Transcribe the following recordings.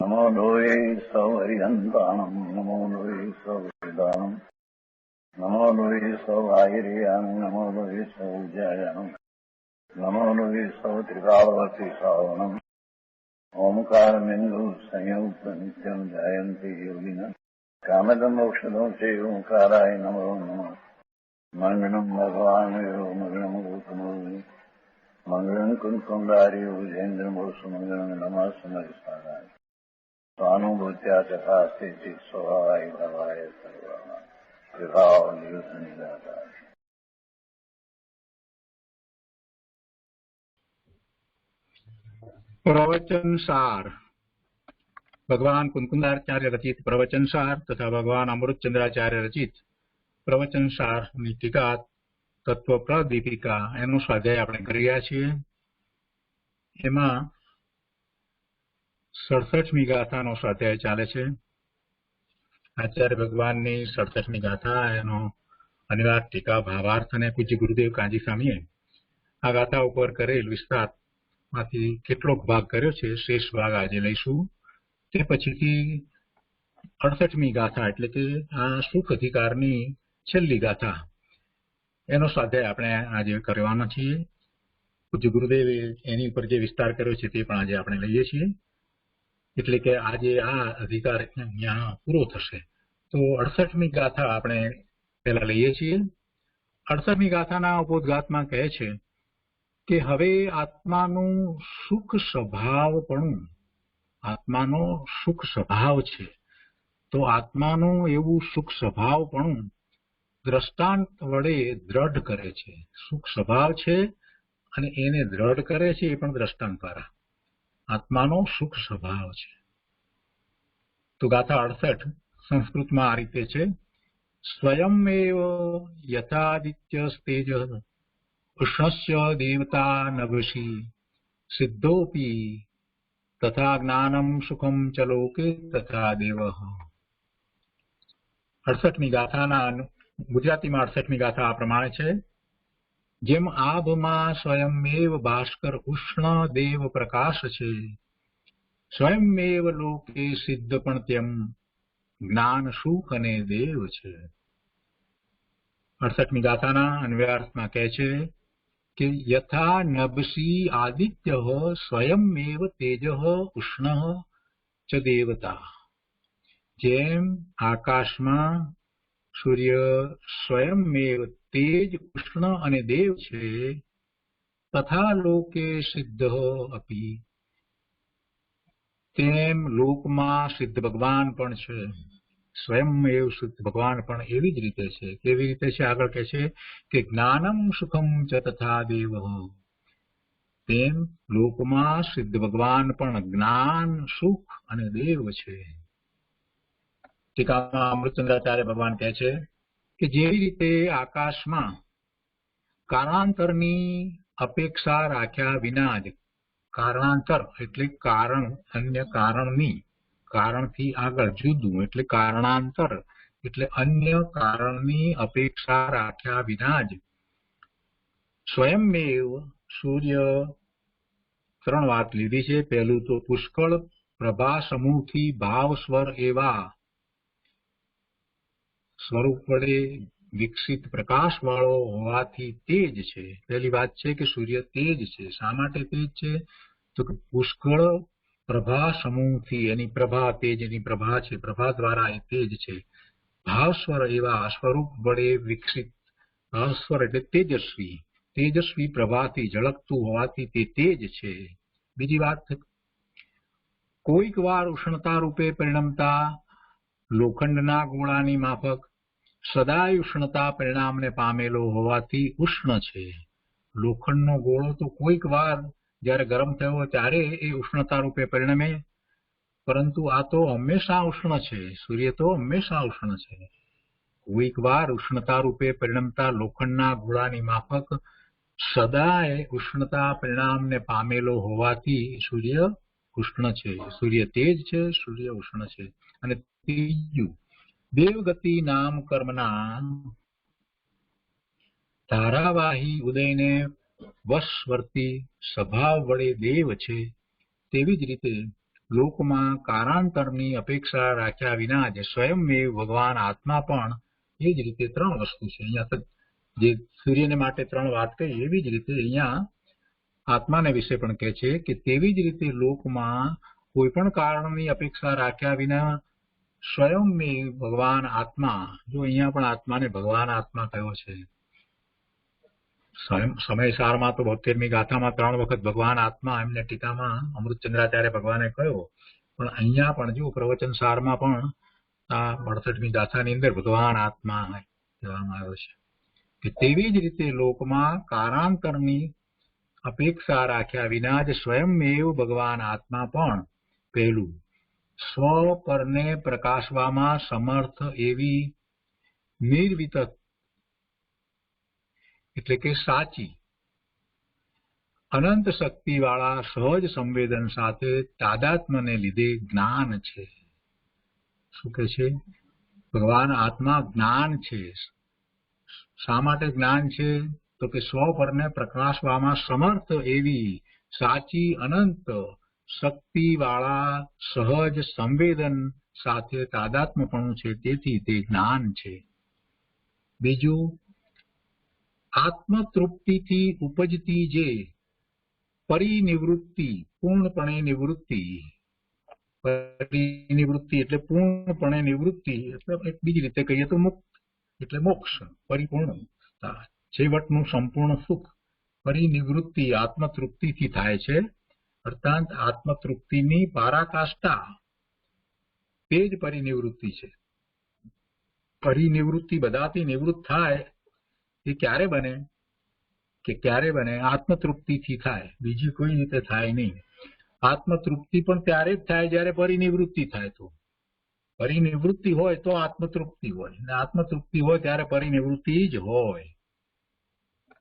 नमो लोये सौहरिहन्ताणम् नमो लोये सौहृदानम् नमो लोये सौभागिर्यानम् नमो लोये सौज्यायानम् नमो लोये सौत्रिकावती सावनम् ओंकारमिन्दु संयुक्त नित्यम् जायन्ति योगिनः कामदम् औषधम् च ओंकाराय नमो नमः मङ्गलम् भगवान् मङ्गलम् गौतमो मङ्गलम् कुन्कुण्डार्यो विजेन्द्रमोसुमङ्गलम् नमः समरिसाराय स्वानुभूत्या चकास्ते स्वभावाय भवाय सर्वाः कृपावलियुतनिदाता। प्रवचन सार भगवान कुंकुंदाचार्य रचित प्रवचन सार तथा भगवान अमृतचंद्राचार्य रचित प्रवचन सार ની ટીકા તત્વ પ્રદીપિકા એનો સ્વાધ્યાય આપણે કરી રહ્યા છીએ। એમાં 67મી ગાથાનો સ્વાધ્યાય ચાલે છે। આચાર્ય ભગવાનની 67મી ગાથા એનો અનિવાર્ય ટીકા ભાવાર્થ અને પૂજ્ય ગુરુદેવ કાંજી સ્વામીએ આ ગાથા ઉપર કરેલ વિસ્તાર માંથી કેટલોક ભાગ કર્યો છે। શેષ ભાગ આજે લઈશું। તે પછીથી 68મી ગાથા એટલે કે આ સુખ અધિકારની છેલ્લી ગાથા એનો સ્વાધ્યાય આપણે આજે કરવાના છીએ। પૂજ્ય ગુરુદેવે એની ઉપર જે વિસ્તાર કર્યો છે તે પણ આજે આપણે લઈએ છીએ। એટલે કે આજે આ અધિકાર અહીંયા પૂરો થશે। તો 68મી ગાથા આપણે પહેલા લઈએ છીએ। 68મી ગાથાના ઉपोद्घातમાં કહે છે કે હવે આત્માનું સુખ સ્વભાવપણું આત્માનો સુખ સ્વભાવ છે। તો આત્માનું એવું સુખ સ્વભાવપણું દ્રષ્ટાંત વડે દ્રઢ કરે છે। સુખ સ્વભાવ છે અને એને દ્રઢ કરે છે એ પણ દ્રષ્ટાંત દ્વારા। આત્માનો સુખ સ્વભાવ છે। તો ગાથા 68 સંસ્કૃતમાં આ રીતે છે। સ્વયમેવ યથાદિત્યસ્તેજ ઉષ્ણસ્ય દેવતા નભસી સિદ્ધોપી તથા જ્ઞાનમ સુખમ ચ લોકે તથા દેવઃ। 68મી ગાથાના ગુજરાતીમાં 68મી ગાથા આ પ્રમાણે છે। જેમ આભમાં સ્વયમેવ ભાસ્કર ઉષ્ણ દેવ પ્રકાશ છે સ્વયમેવ લોકે સિદ્ધ પણ તેમ જ્ઞાન સુખ અને દેવ છે। 68મી ગાથાના અન્વયાર્થમાં કહે છે કે યથા નભસી આદિત્ય સ્વયમેવ તેજ ઉષ્ણ ચ દેવતા। જેમ આકાશમાં સૂર્ય સ્વયંમેવ તેજ ઉષ્ણ અને દેવ છે તથા લોકે સિદ્ધ અપી તેમ લોકમાં સિદ્ધ ભગવાન પણ છે। સ્વયંમેવ સિદ્ધ ભગવાન પણ એવી જ રીતે છે। કેવી રીતે છે આગળ કહે છે કે જ્ઞાનમ સુખમ ચ તથા દેવઃ। તેમ લોકમાં સિદ્ધ ભગવાન પણ જ્ઞાન સુખ અને દેવ છે। ટીકામાં અમૃતચંદ્રાચાર્ય ભગવાન કહે છે કે જેવી રીતે આકાશમાં કારણાંતરની અપેક્ષા રાખ્યા વિના જ કારણાંતર એટલે કારણ અન્ય કારણની કારણથી આગળ જુદું એટલે કારણાંતર એટલે અન્ય કારણની અપેક્ષા રાખ્યા વિના જ સ્વયંમેવ સૂર્ય 3 વાત લીધી છે। પહેલું તો પુષ્કળ પ્રભા સમૂહથી ભાવ સ્વર એવા સ્વરૂપ વડે વિકસિત પ્રકાશ વાળો હોવાથી તેજ છે। પહેલી વાત છે કે સૂર્ય તેજ છે। શા માટે તેજ છે તો કે પુષ્કળ પ્રભા સમૂહથી એની પ્રભા તેજની પ્રભા છે પ્રભા દ્વારા એ તેજ છે। ભાવસ્વર એવા સ્વરૂપ વડે વિકસિત ભાવસ્વર એટલે તેજસ્વી તેજસ્વી પ્રભાથી ઝળકતું હોવાથી તે તેજ છે। બીજી વાત કોઈક વાર ઉષ્ણતા રૂપે પરિણમતા લોખંડના ગોળાની માફક સદાય ઉષ્ણતા પરિણામને પામેલો હોવાથી ઉષ્ણ છે। લોખંડનો ગોળો તો કોઈક વાર જ્યારે ગરમ થયો ત્યારે એ ઉષ્ણતા રૂપે પરિણમે પરંતુ આ તો હંમેશા ઉષ્ણ છે। સૂર્ય તો હંમેશા ઉષ્ણ છે। કોઈક વાર ઉષ્ણતા રૂપે પરિણમતા લોખંડના ગોળાની માફક સદાય ઉષ્ણતા પરિણામને પામેલો હોવાથી સૂર્ય ઉષ્ણ છે। સૂર્ય તેજ છે સૂર્ય ઉષ્ણ છે। અને ત્રીજું દેવગતિ નામ કર્મના ધારાવાહી ઉદયને વશવર્તી સ્વભાવ વડે દેવ છે તેવી જ રીતે લોકમાં કારાંતરની અપેક્ષા રાખ્યા વિના જ સ્વયંમેવ ભગવાન આત્મા પણ એ જ રીતે ત્રણ વસ્તુ છે. અહીંયા જે સૂર્યને માટે ત્રણ વાત કહી એવી જ રીતે અહીંયા આત્માને વિશે પણ કહે છે કે તેવી જ રીતે લોકમાં કોઈ પણ કારણની અપેક્ષા રાખ્યા વિના સ્વયંમેવ ભગવાન આત્મા, જો અહીંયા પણ આત્માને ભગવાન આત્મા કયો છે. સમયસારમાં તો 72મી ગાથામાં 3 વખત ભગવાન આત્મા એમને ટીકામાં અમૃતચંદ્રાચાર્ય ભગવાને કહ્યો, પણ અહીંયા પણ જો પ્રવચન સારમાં પણ આ 68મી ગાથાની અંદર ભગવાન આત્મા કહેવામાં આવ્યો છે કે તેવી જ રીતે લોકમાં કારાંતરની અપેક્ષા રાખ્યા વિના જ સ્વયંમેવ ભગવાન આત્મા પણ પહેલું સ્વ પરને પ્રકાશવામાં સમર્થ એવી નિર્વિતક એટલે કે સાચી અનંત શક્તિવાળા સહજ સંવેદન સાથે તાદાત્મ્યને લીધે જ્ઞાન છે. શું કે છે? ભગવાન આત્મા જ્ઞાન છે. શા માટે જ્ઞાન છે? તો કે સ્વ પરને પ્રકાશવામાં સમર્થ એવી સાચી અનંત શક્તિવાળા સહજ સંવેદન સાથે તાદાત્મ્યપણું છે, તેથી તે જ્ઞાન છે. બીજું, આત્મતૃપ્તિથી ઉપજતી જે પરિનિવૃત્તિ, પૂર્ણપણે નિવૃત્તિ, પરિનિવૃત્તિ એટલે પૂર્ણપણે નિવૃત્તિ, એટલે બીજી રીતે કહીએ તો મુક્ત એટલે મોક્ષ, પરિપૂર્ણતા, છેવટનું સંપૂર્ણ સુખ. પરિનિવૃત્તિ આત્મતૃપ્તિથી થાય છે, અર્થાત આત્મતૃપ્તિની પરાકાષ્ઠા તે જ પરિનિવૃત્તિ છે. પરિનિવૃત્તિ બધાથી નિવૃત્ત થાય એ ક્યારે બને? કે ક્યારે બને? આત્મતૃપ્તિથી થાય, બીજી કોઈ રીતે થાય નહીં. આત્મતૃપ્તિ પણ ત્યારે જ થાય જ્યારે પરિનિવૃત્તિ થાય. તો પરિનિવૃત્તિ હોય તો આત્મતૃપ્તિ હોય, અને આત્મતૃપ્તિ હોય ત્યારે પરિનિવૃત્તિ જ હોય.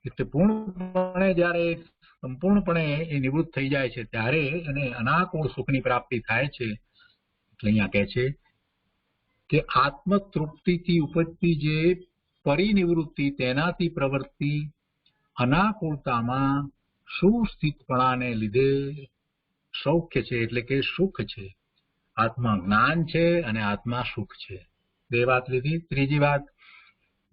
એટલે પૂર્ણપણે જ્યારે સંપૂર્ણપણે એ નિવૃત્ત થઈ જાય છે ત્યારે એને અનાકૂળ સુખની પ્રાપ્તિ થાય છે. એટલે અહીંયા કહે છે કે આત્મતૃપ્તિથી ઉપજતી જે પરિનિવૃત્તિ તેનાથી પ્રવર્તી અનાકૂળતામાં સુસ્થિતપણાને લીધે સૌખ્ય છે, એટલે કે સુખ છે. આત્મા જ્ઞાન છે અને આત્મા સુખ છે. બે વાત લીધી. ત્રીજી વાત,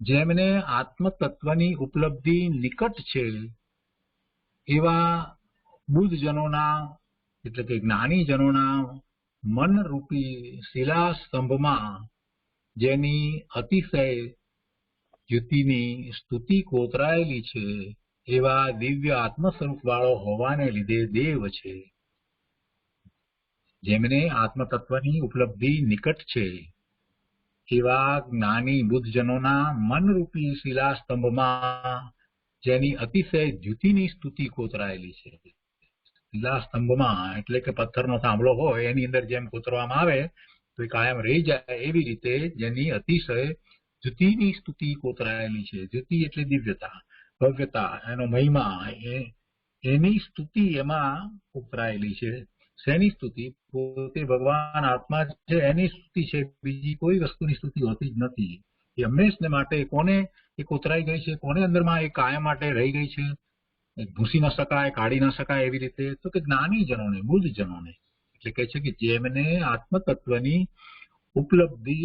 જેમને આત્મતત્વની ઉપલબ્ધિ નિકટ છે એવા બુદ્ધજનોના એટલે કે જ્ઞાનીજનોના મનરૂપી શિલાસ્તંભમાં જેની અતિશય જ્યોતિની સ્તુતિ કોતરાયેલી છે એવા દિવ્ય આત્મ સ્વરૂપ વાળો હોવાને લીધે દેવ છે. જેમને આત્મતત્વની ઉપલબ્ધિ નિકટ છે એવા જ્ઞાની બુદ્ધજનોના મનરૂપી શિલાસ્તંભમાં જેની અતિશય દ્યુતિની સ્તુતિ કોતરાયેલી છે. શિલાસ્તંભમાં એટલે કે પથ્થરનો થાંભલો હોય એની અંદર જેમ કોતરવામાં આવે તો એ કાયમ રહી જાય, એવી રીતે જેની અતિશય દ્યુતિની સ્તુતિ કોતરાયેલી છે. દ્યુતિ એટલે દિવ્યતા, ભવ્યતા, એનો મહિમા, એની સ્તુતિ એમાં કોતરાયેલી છે. શેની સ્તુતિ? પોતે ભગવાન આત્મા છે એની સ્તુતિ છે, બીજી કોઈ વસ્તુની સ્તુતિ હોતી જ નથી. એ હંમેશને માટે કોને એ કોતરાઈ ગઈ છે, કોને અંદરમાં એ કાયમ માટે રહી ગઈ છે, ભૂસી ન શકાય, કાઢી ન શકાય એવી રીતે. તો કે જ્ઞાનીજનોને, બુદ્ધજનોને. એટલે કહે છે કે જેમને આત્મતત્વની ઉપલબ્ધિ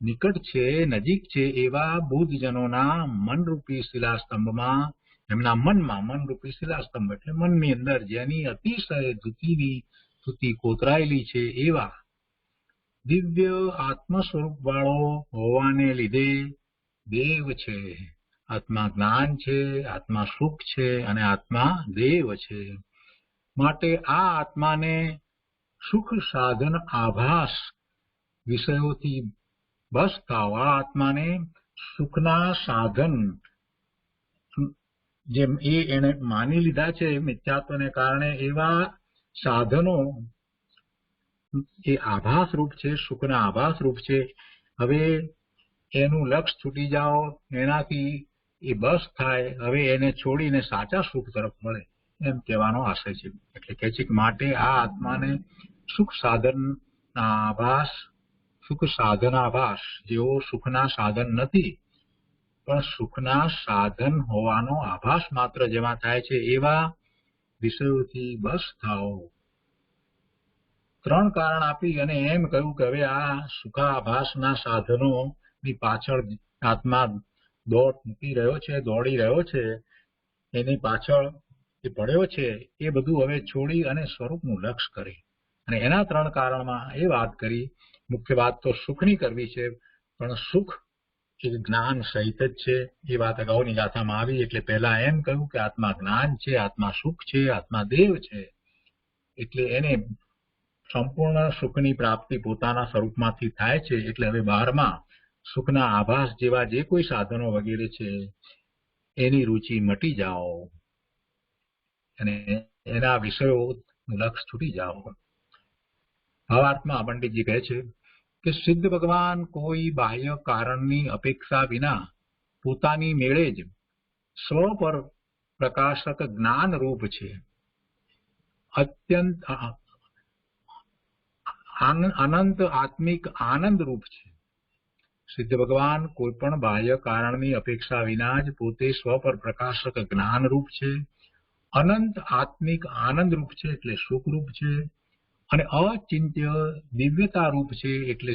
નિકટ છે, નજીક છે એવા બુદ્ધજનોના મનરૂપી શિલાસ્તંભમાં, એમના મનમાં મનરૂપી શિલાસ્તંભ એટલે મનની અંદર જેની અતિશય ધૃતિની સ્તુતિ કોતરાયેલી છે એવા દિવ્ય આત્મ સ્વરૂપ વાળો હોવાને લીધે દેવ છે. આત્મા જ્ઞાન છે, આત્મા સુખ છે અને આત્મા દેવ છે. માટે આ આત્માને સુખ સાધન આભાસ વિષયોથી બસ થાવ. આ આત્માને સુખના સાધન જેમ એને માની લીધા છે મિથ્યાત્વને કારણે, એવા સાધનો એ આભાસ રૂપ છે, સુખના આભાસ રૂપ છે. હવે એનું લક્ષ છૂટી જાઓ, એનાથી એ બસ થાય, હવે એને છોડીને સાચા સુખ તરફ મળે, એમ કહેવાનો આશય છે. એટલે કહે છે કે માટે આ આત્માને સુખ સાધનના આભાસ, સુખ સાધનાભાસ જેવો સુખના સાધન નથી, પણ સુખના સાધન હોવાનો આભાસ માત્ર જેમાં થાય છે એવા વિષયોથી બસ થાઓ. ત્રણ કારણ આપી અને એમ કહ્યું કે હવે આ સુખાભાસના સાધનોની પાછળ આત્મા મૂકી રહ્યો છે, દોડી રહ્યો છે, એની પાછળ જે પડ્યો છે એ બધું હવે છોડી અને સ્વરૂપનું લક્ષ્ય કરે. અને એના ત્રણ કારણમાં એ વાત કરી. મુખ્ય વાત તો સુખની કરવી છે, પણ સુખ એ જ્ઞાન સહિત જ છે. એ વાત અગાઉની ગાથામાં આવી. એટલે પહેલા એમ કહ્યું કે આત્મા જ્ઞાન છે, આત્મા સુખ છે, આત્મા દેવ છે. એટલે એને સંપૂર્ણ સુખની પ્રાપ્તિ પોતાના સ્વરૂપમાંથી થાય છે. એટલે હવે બહારમાં સુખના આભાસ જેવા જે કોઈ સાધનો વગેરે છે એની રુચિ મટી જાઓ અને એના વિષયોનું લક્ષ છૂટી જાઓ. ભાવાર્થમાં પંડિતજી કહે છે કે સિદ્ધ ભગવાન કોઈ બાહ્ય કારણની અપેક્ષા વિના પોતાની મેળે જ સ્વ પર પ્રકાશક જ્ઞાન રૂપ છે. અત્યંત અનંત આત્મિક આનંદ રૂપ છે. સિદ્ધ ભગવાન કોઈ પણ બાહ્ય કારણની અપેક્ષા વિના જ પોતે સ્વ પર પ્રકાશક જ્ઞાન રૂપ છે, અનંત આત્મિક આનંદ રૂપ છે એટલે સુખ રૂપ છે, અને અચિંત્ય દિવ્યતા રૂપ છે એટલે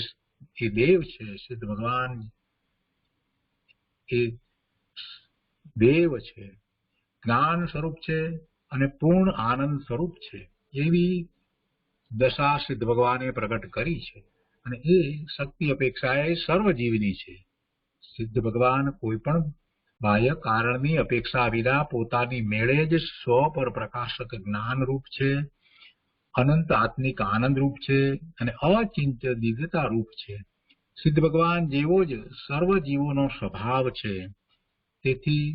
એ દેવ છે. સિદ્ધ ભગવાન એ દેવ છે, જ્ઞાન સ્વરૂપ છે અને પૂર્ણ આનંદ સ્વરૂપ છે. એવી દશા સિદ્ધ ભગવાને પ્રગટ કરી છે અને એ શક્તિ અપેક્ષા એ સર્વજીવની છે. સિદ્ધ ભગવાન કોઈ પણ બાહ્ય કારણની અપેક્ષા વિના પોતાની મેળે જ સ્વ પર પ્રકાશક જ્ઞાન રૂપ છે, અનંત આત્મિક આનંદ રૂપ છે અને અચિંત્ય દિવ્યતા રૂપ છે. સિદ્ધ ભગવાન જેવો જ સર્વ જીવોનો સ્વભાવ છે. તેથી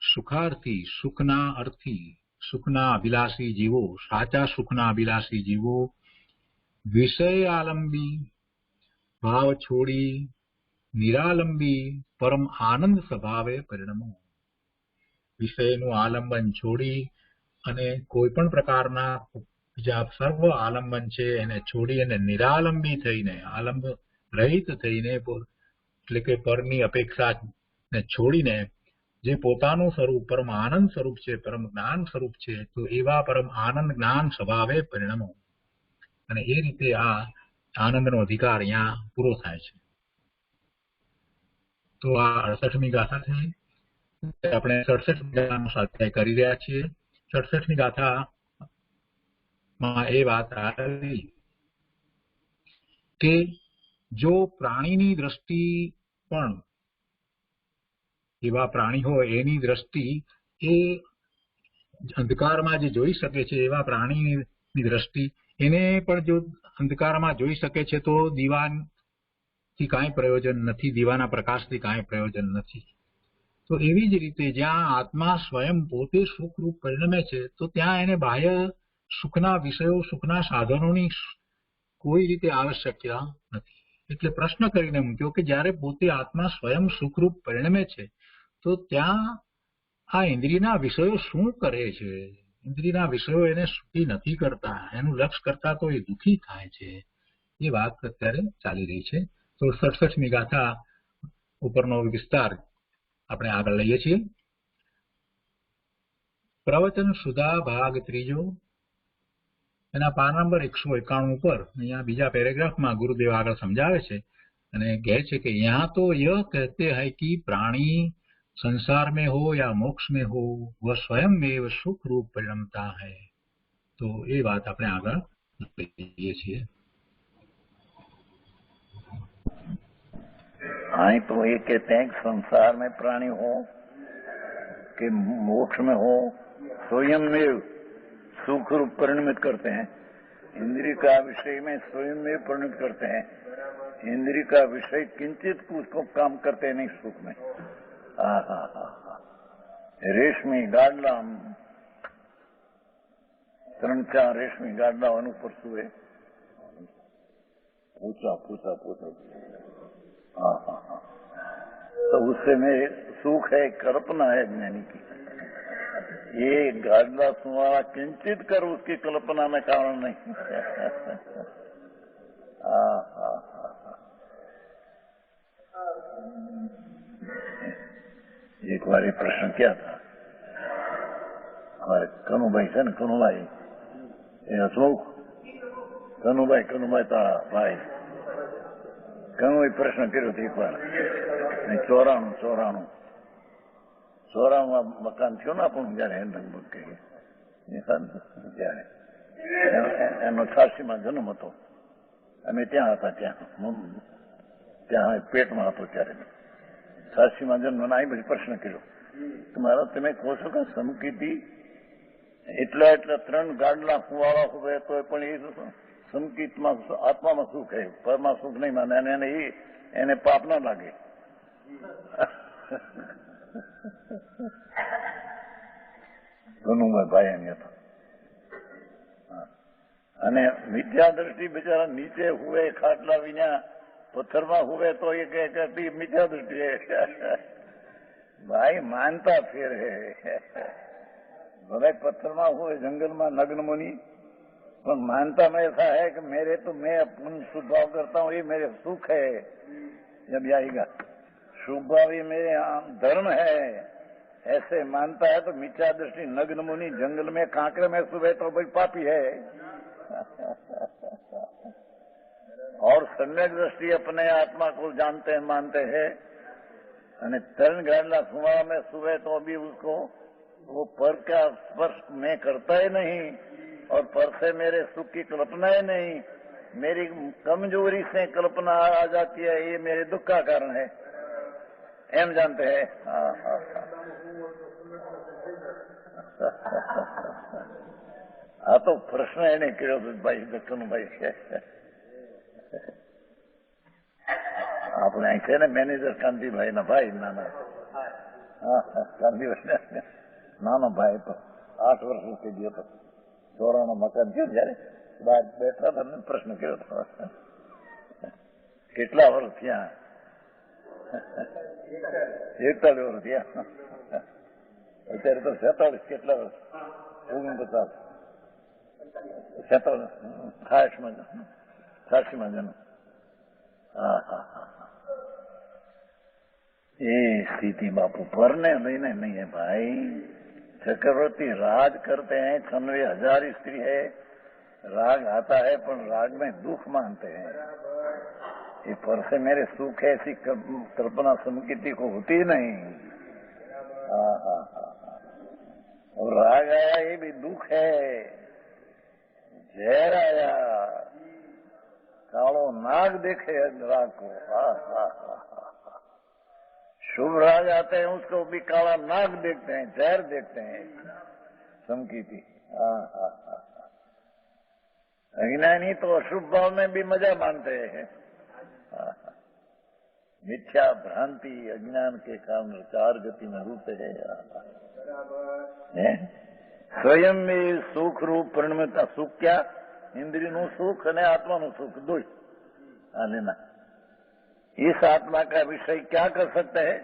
સુખાર્થી, સુખના અર્થી, સુખના અભિલાષી જીવો, સાચા સુખના અભિલાષી જીવો વિષય આલંબી ભાવ છોડી નિરાલંબી પરમ આનંદ સ્વભાવે પરિણમો. વિષયનું આલંબન છોડી અને કોઈ પણ પ્રકારના બીજા સર્વ આલંબન છે એને છોડી અને નિરાલંબી થઈને, આલંબ રહિત થઈને, એટલે કે પરની અપેક્ષા ને છોડીને જે પોતાનું સ્વરૂપ પરમ આનંદ સ્વરૂપ છે, પરમ જ્ઞાન સ્વરૂપ છે, તો એવા પરમ આનંદ જ્ઞાન સ્વભાવે પરિણમો. અને એ રીતે આ આનંદનો અધિકાર અહીંયા પૂરો થાય છે. તો આ 68મી ગાથા છે. આપણે 67મી ગાથાનો સ્વાધ્યાય કરી રહ્યા છીએ. 67મી ગાથામાં એ વાત આવી કે જો પ્રાણીની દ્રષ્ટિ પણ એવા પ્રાણી હોય એની દ્રષ્ટિ એ અંધકારમાં જે જોઈ શકે છે એવા પ્રાણીની દ્રષ્ટિ એને પણ જો અંધકારમાં જોઈ શકે છે તો દીવાથી કાંઈ પ્રયોજન નથી, દીવાના પ્રકાશથી કાંઈ પ્રયોજન નથી. તો એવી જ રીતે જ્યાં આત્મા સ્વયં પોતે સુખરૂપ પરિણમે છે તો ત્યાં એને બાહ્ય સુખના વિષયો, સુખના સાધનોની કોઈ રીતે આવશ્યકતા નથી. એટલે પ્રશ્ન કરીને મૂક્યો કે જ્યારે પોતે આત્મા સ્વયં સુખરૂપ પરિણમે છે તો ત્યાં આ ઇન્દ્રિયના વિષયો શું કરે છે? ઇન્દ્રિયના વિષયો એને સુખી નથી કરતા, એનું લક્ષ્ય કરતા તો એ દુઃખી થાય છે. એ વાત અત્યારે ચાલી રહી છે. તો 67મી ગાથા ઉપરનો વિસ્તાર આપણે આગળ લઈએ છીએ. પ્રવચન સુધા ભાગ 3 એના પાન નંબર 191 ઉપર અહીંયા બીજા પેરેગ્રાફમાં ગુરુદેવ આગળ સમજાવે છે અને કહે છે કે यहाँ तो यह कहते हैं कि प्राणी संसार में हो या मोक्ष में हो वह स्वयं में सुख रूप परिणमता है. तो ये बात આપણે આગળ લઈએ છીએ. हाँ, तो ये कहते हैं कि संसार में प्राणी हो कि मोक्ष में हो स्वयं में सुख रूप परिणमित करते हैं. इंद्रिय का विषय में स्वयं में परिणमित करते हैं. इंद्रिय का विषय किंचित उसको काम करते नहीं सुख में. રેશમી ગાડલા 3-4 રેશમી ગાડલાઓનું ઉપર સુએ पूछा तो उससे में सुख है, कल्पना है ज्ञानी की. ये गाडला सुनाना किंचित कर उसकी कल्पना में कारण नहीं. एक बार ये प्रश्न किया था हमारे कनु भाई से न, कनु भाई ये हसमुख કનુભાઈ તારા ભાઈ કનુભાઈ પ્રશ્ન કર્યો હતો એકવાર 94 મકાન થયું ને આપણું જયારે લગભગ કહીએ ત્યારે એનો 86માં જન્મ હતો. અમે ત્યાં હતા, ત્યાં પેટમાં હતો ત્યારે 86માં જન્મ. આ બધી પ્રશ્ન કર્યો મારો. તમે કહો છો કે સમકીતી એટલા 3 ગાડલા ફુવાળા હોય તો પણ એ સમકીતમાં આત્મામાં સુખ હે, પરમાં સુખ નહીં માને અને એને પાપ ના લાગે. ભાઈ એની હતો. અને મિથ્યા દ્રષ્ટિ બિચારા નીચે હુવે, ખાટલા વિના પથ્થરમાં હુવે તો એ કહે મિથ્યા દ્રષ્ટિ હે. ભાઈ માનતા ફેર હે. भले पत्थर में हुए जंगल में नग्न मुनि, पर मानता में ऐसा है कि मेरे तो मैं अपन शुभ भाव करता हूँ, ये मेरे सुख है. जब आएगा शुभ भाव ये मेरे धर्म है, ऐसे मानता है तो मिथ्या दृष्टि नग्न मुनि जंगल में कांकरे में सुबह तो भाई पापी है. और सम्यक दृष्टि अपने आत्मा को जानते हैं, मानते हैं. અને 3 ગાડલા સુવાળા में सुबह तो अभी उसको वो पर का स्पर्श मैं करता ही नहीं और पर से मेरे सुख की कल्पना ही नहीं. मेरी कमजोरी से कल्पना आ जाती है, ये मेरे दुख का कारण है. एम जानते हैं. हाँ तो प्रश्न એને કર્યો ભાઈ દક્કનભાઈ છે. આપણે અહીં છે ને મેનેજર કાંતિભાઈ ના ભાઈ નાના. હા કાંતિભાઈ નાનો ભાઈ તો 8 વર્ષ સુધી ગયો હતો. ચોરાનો મકાન થયું જયારે બહાર બેઠા હતા પ્રશ્ન કર્યો હતો કેટલા વર્ષ થયા? 41 વર્ષ થયા. અત્યારે તો 47 કેટલા વર્ષ? 49 86માં જન્મ. ये स्थिति बापू परने लेने नहीं है भाई. चक्रवर्ती राज करते हैं, 96,000 स्त्री है, राग आता है पर राग में दुख मानते हैं. ये पर से मेरे सुख है ऐसी कल्पना समकिति को होती नहीं. और राग आया ये भी दुख है. जहर आया, कालो नाग देखे राग को. शुभ राग आते हैं उसको भी काला नाग देखते हैं, जहर देखते हैं. समकीति. अज्ञानी तो अशुभ भाव में भी मजा मानते हैं. मिथ्या भ्रांति अज्ञान के कारण 4 गति में रूप है. स्वयं में सुख रूप परिणमता. सुख क्या? इंद्रिय नु सुख અને આત્માનું સુખ દોય. लेना इस आत्मा का विषय क्या कर सकते हैं?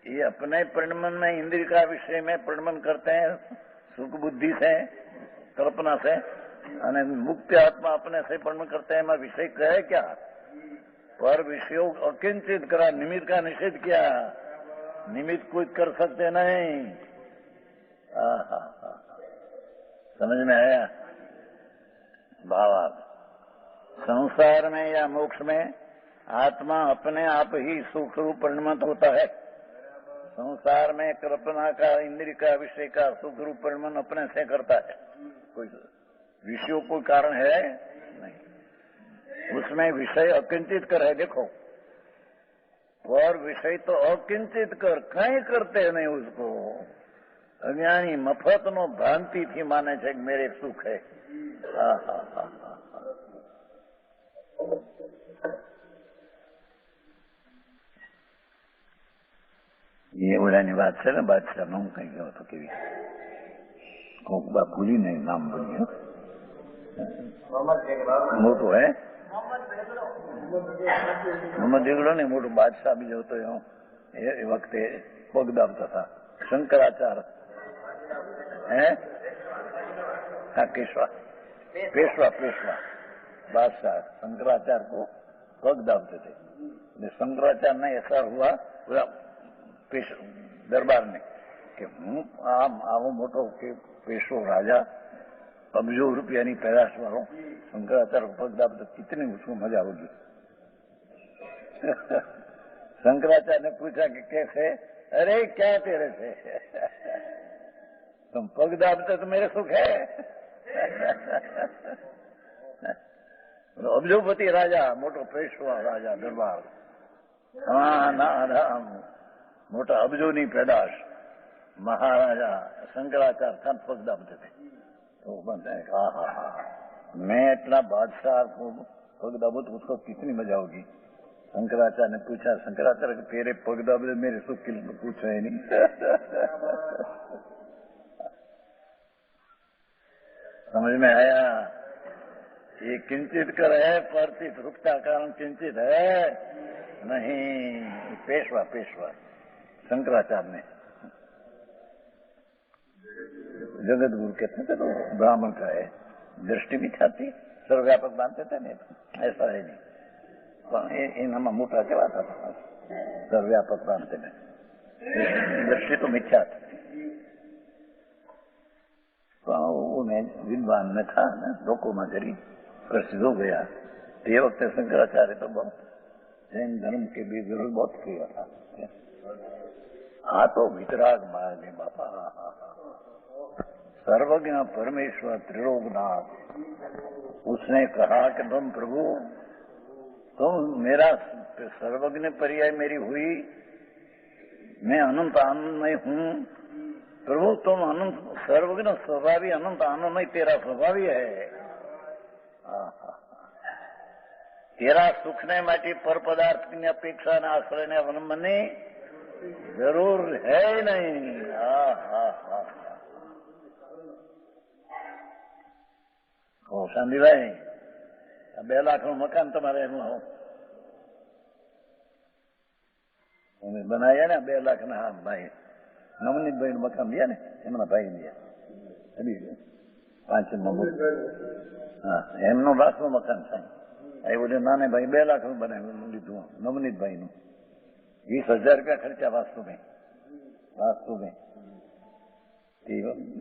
ये अपने परिणमन में इंद्रिय का विषय में परिणमन करते हैं सुख बुद्धि से, कल्पना से. અને मुक्त आत्मा अपने से परिणमन करते हैं. मैं विषय कहे क्या? पर विषयों अकिंचित करा, निमित्त का निषेध किया. निमित्त कुछ कर सकते नहीं. समझ में आया? भावार्थ. संसार में या मोक्ष में आत्मा अपने आप ही सुख रूप परिणमित होता है. संसार में कल्पना का, इंद्रिय का, विषय का सुख रूप परिणमन अपने से करता है. कोई विषयों कोई कारण है नहीं. उसमें विषय अकिंचित कर है. देखो और विषय तो अकिंचित कर कहीं करते नहीं उसको. अज्ञानी मफत नो भ्रांति थी माने છે કે मेरे सुख है. ये ओलानी बात है ना. बादशाह નું કઈ ગયો હતો કેવી કોક બા ભૂલી નહીં નામ બોલ્યો. મોટો હે મોહમ્મદ દેગડો ને મોટો બાદશાહ બીજો હતો. એ વખતે પગ દાબતા હતા શંકરાચાર્ય. હે हाँ पेशवा बादशाह शंकराचार्य को पग दाबते थे. शंकराचार्य ने ऐसा हुआ पूरा दरबार में कि हूँ आम आवो मोटो के पेशो राजा अबजो રૂપિયાની પેદાશ વાળો शंकराचार्य को पग दाब तो कितनी उसको मजा होगी। शंकराचार्य ने पूछा कि कैसे? अरे क्या तेरे से? तुम पग दाबते तो मेरे सुख है। अब्जोपति राजा, मोटो पेशवा राजा दरबार, राम मोटा अब्जोनी पैदाश महाराजा शंकराचार्य था, पग दाबते थे। तो बनता है हा, मैं इतना बादशाह को पग दाबू तो उसको कितनी मजा होगी। शंकराचार्य ने पूछा, शंकराचार्य के तेरे पग दाबे मेरे सुख के लिए पूछा ही नहीं। समझ में आया? ये किंचित कर है, परचित रुकता कारण किंचित है नहीं। पेशवा शंकराचार्य ने जगत गुरु कहते थे तो ब्राह्मण का है, दृष्टि भी छाती सर्वव्यापक मानते थे नहीं, ऐसा है नहीं। इनमें मोटा कहलाता था, सर्वव्यापक मानते थे, दृष्टि तो मिथ्या थी। तो उन्हें विद्वान में था ना, लोगों में गरीब प्रसिद्ध हो गया। ते वक्त शंकराचार्य तो बहुत जैन धर्म के भी विरोध बहुत किया था। तो वितराग मार्ग है बापा, सर्वज्ञ परमेश्वर त्रिलोकनाथ। उसने कहा कि तुम प्रभु, तुम मेरा सर्वज्ञ पर्याय मेरी हुई, मैं अनंत आनंदमय हूँ। प्रभु तुम अनंत सर्वज्ञ स्वभावी अनंत आनंदमय तेरा स्वभावी है। तेरा सुखने માટે પર પદાર્થની અપેક્ષા અને આશ્રયને અવલંબનની જરૂર है नहीं। શાંતિભાઈ, 2 લાખનું મકાન તમારે એનું બનાવ્યા ને, 2 લાખના ભાઈ નવનીતભાઈ નું મકાન દિયા ને, એમના ભાઈ દિયા 5 એમનું લાખનું મકાન થાય। એ બધું નાને ભાઈ 2 લાખનું બનાવ્યું લીધું નવનીતભાઈ નું। 20,000 રૂપિયા ખર્ચા વાસ્તુ में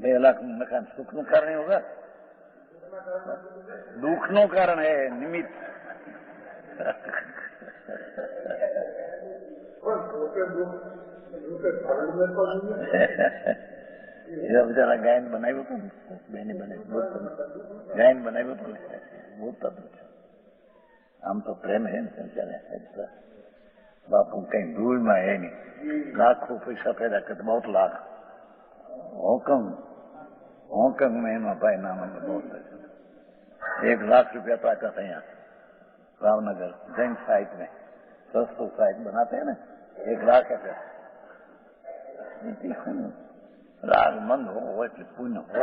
2 લાખનું મકાન સુખનું કારણ होगा, दुखનું કારણ है निमित्त। बेचारा गायन बनाव्યું હતું, બેને બનાવ્યું, ગાયન બનાવ્યું હતું, બોલતા હતું। આમ તો પ્રેમ है ને संचार बापू कहीं धूल में है नहीं, लाखों पैसा पैदा करते, बहुत लाख। होंगकोंग में एना भाई नाम बहुत 1 लाख रुपया पाता था यहाँ भावनगर जैन साइट में, सस्तो साइट बनाते हैं ना, 1 लाख है। राग मंद हो वैसे पुण्य हो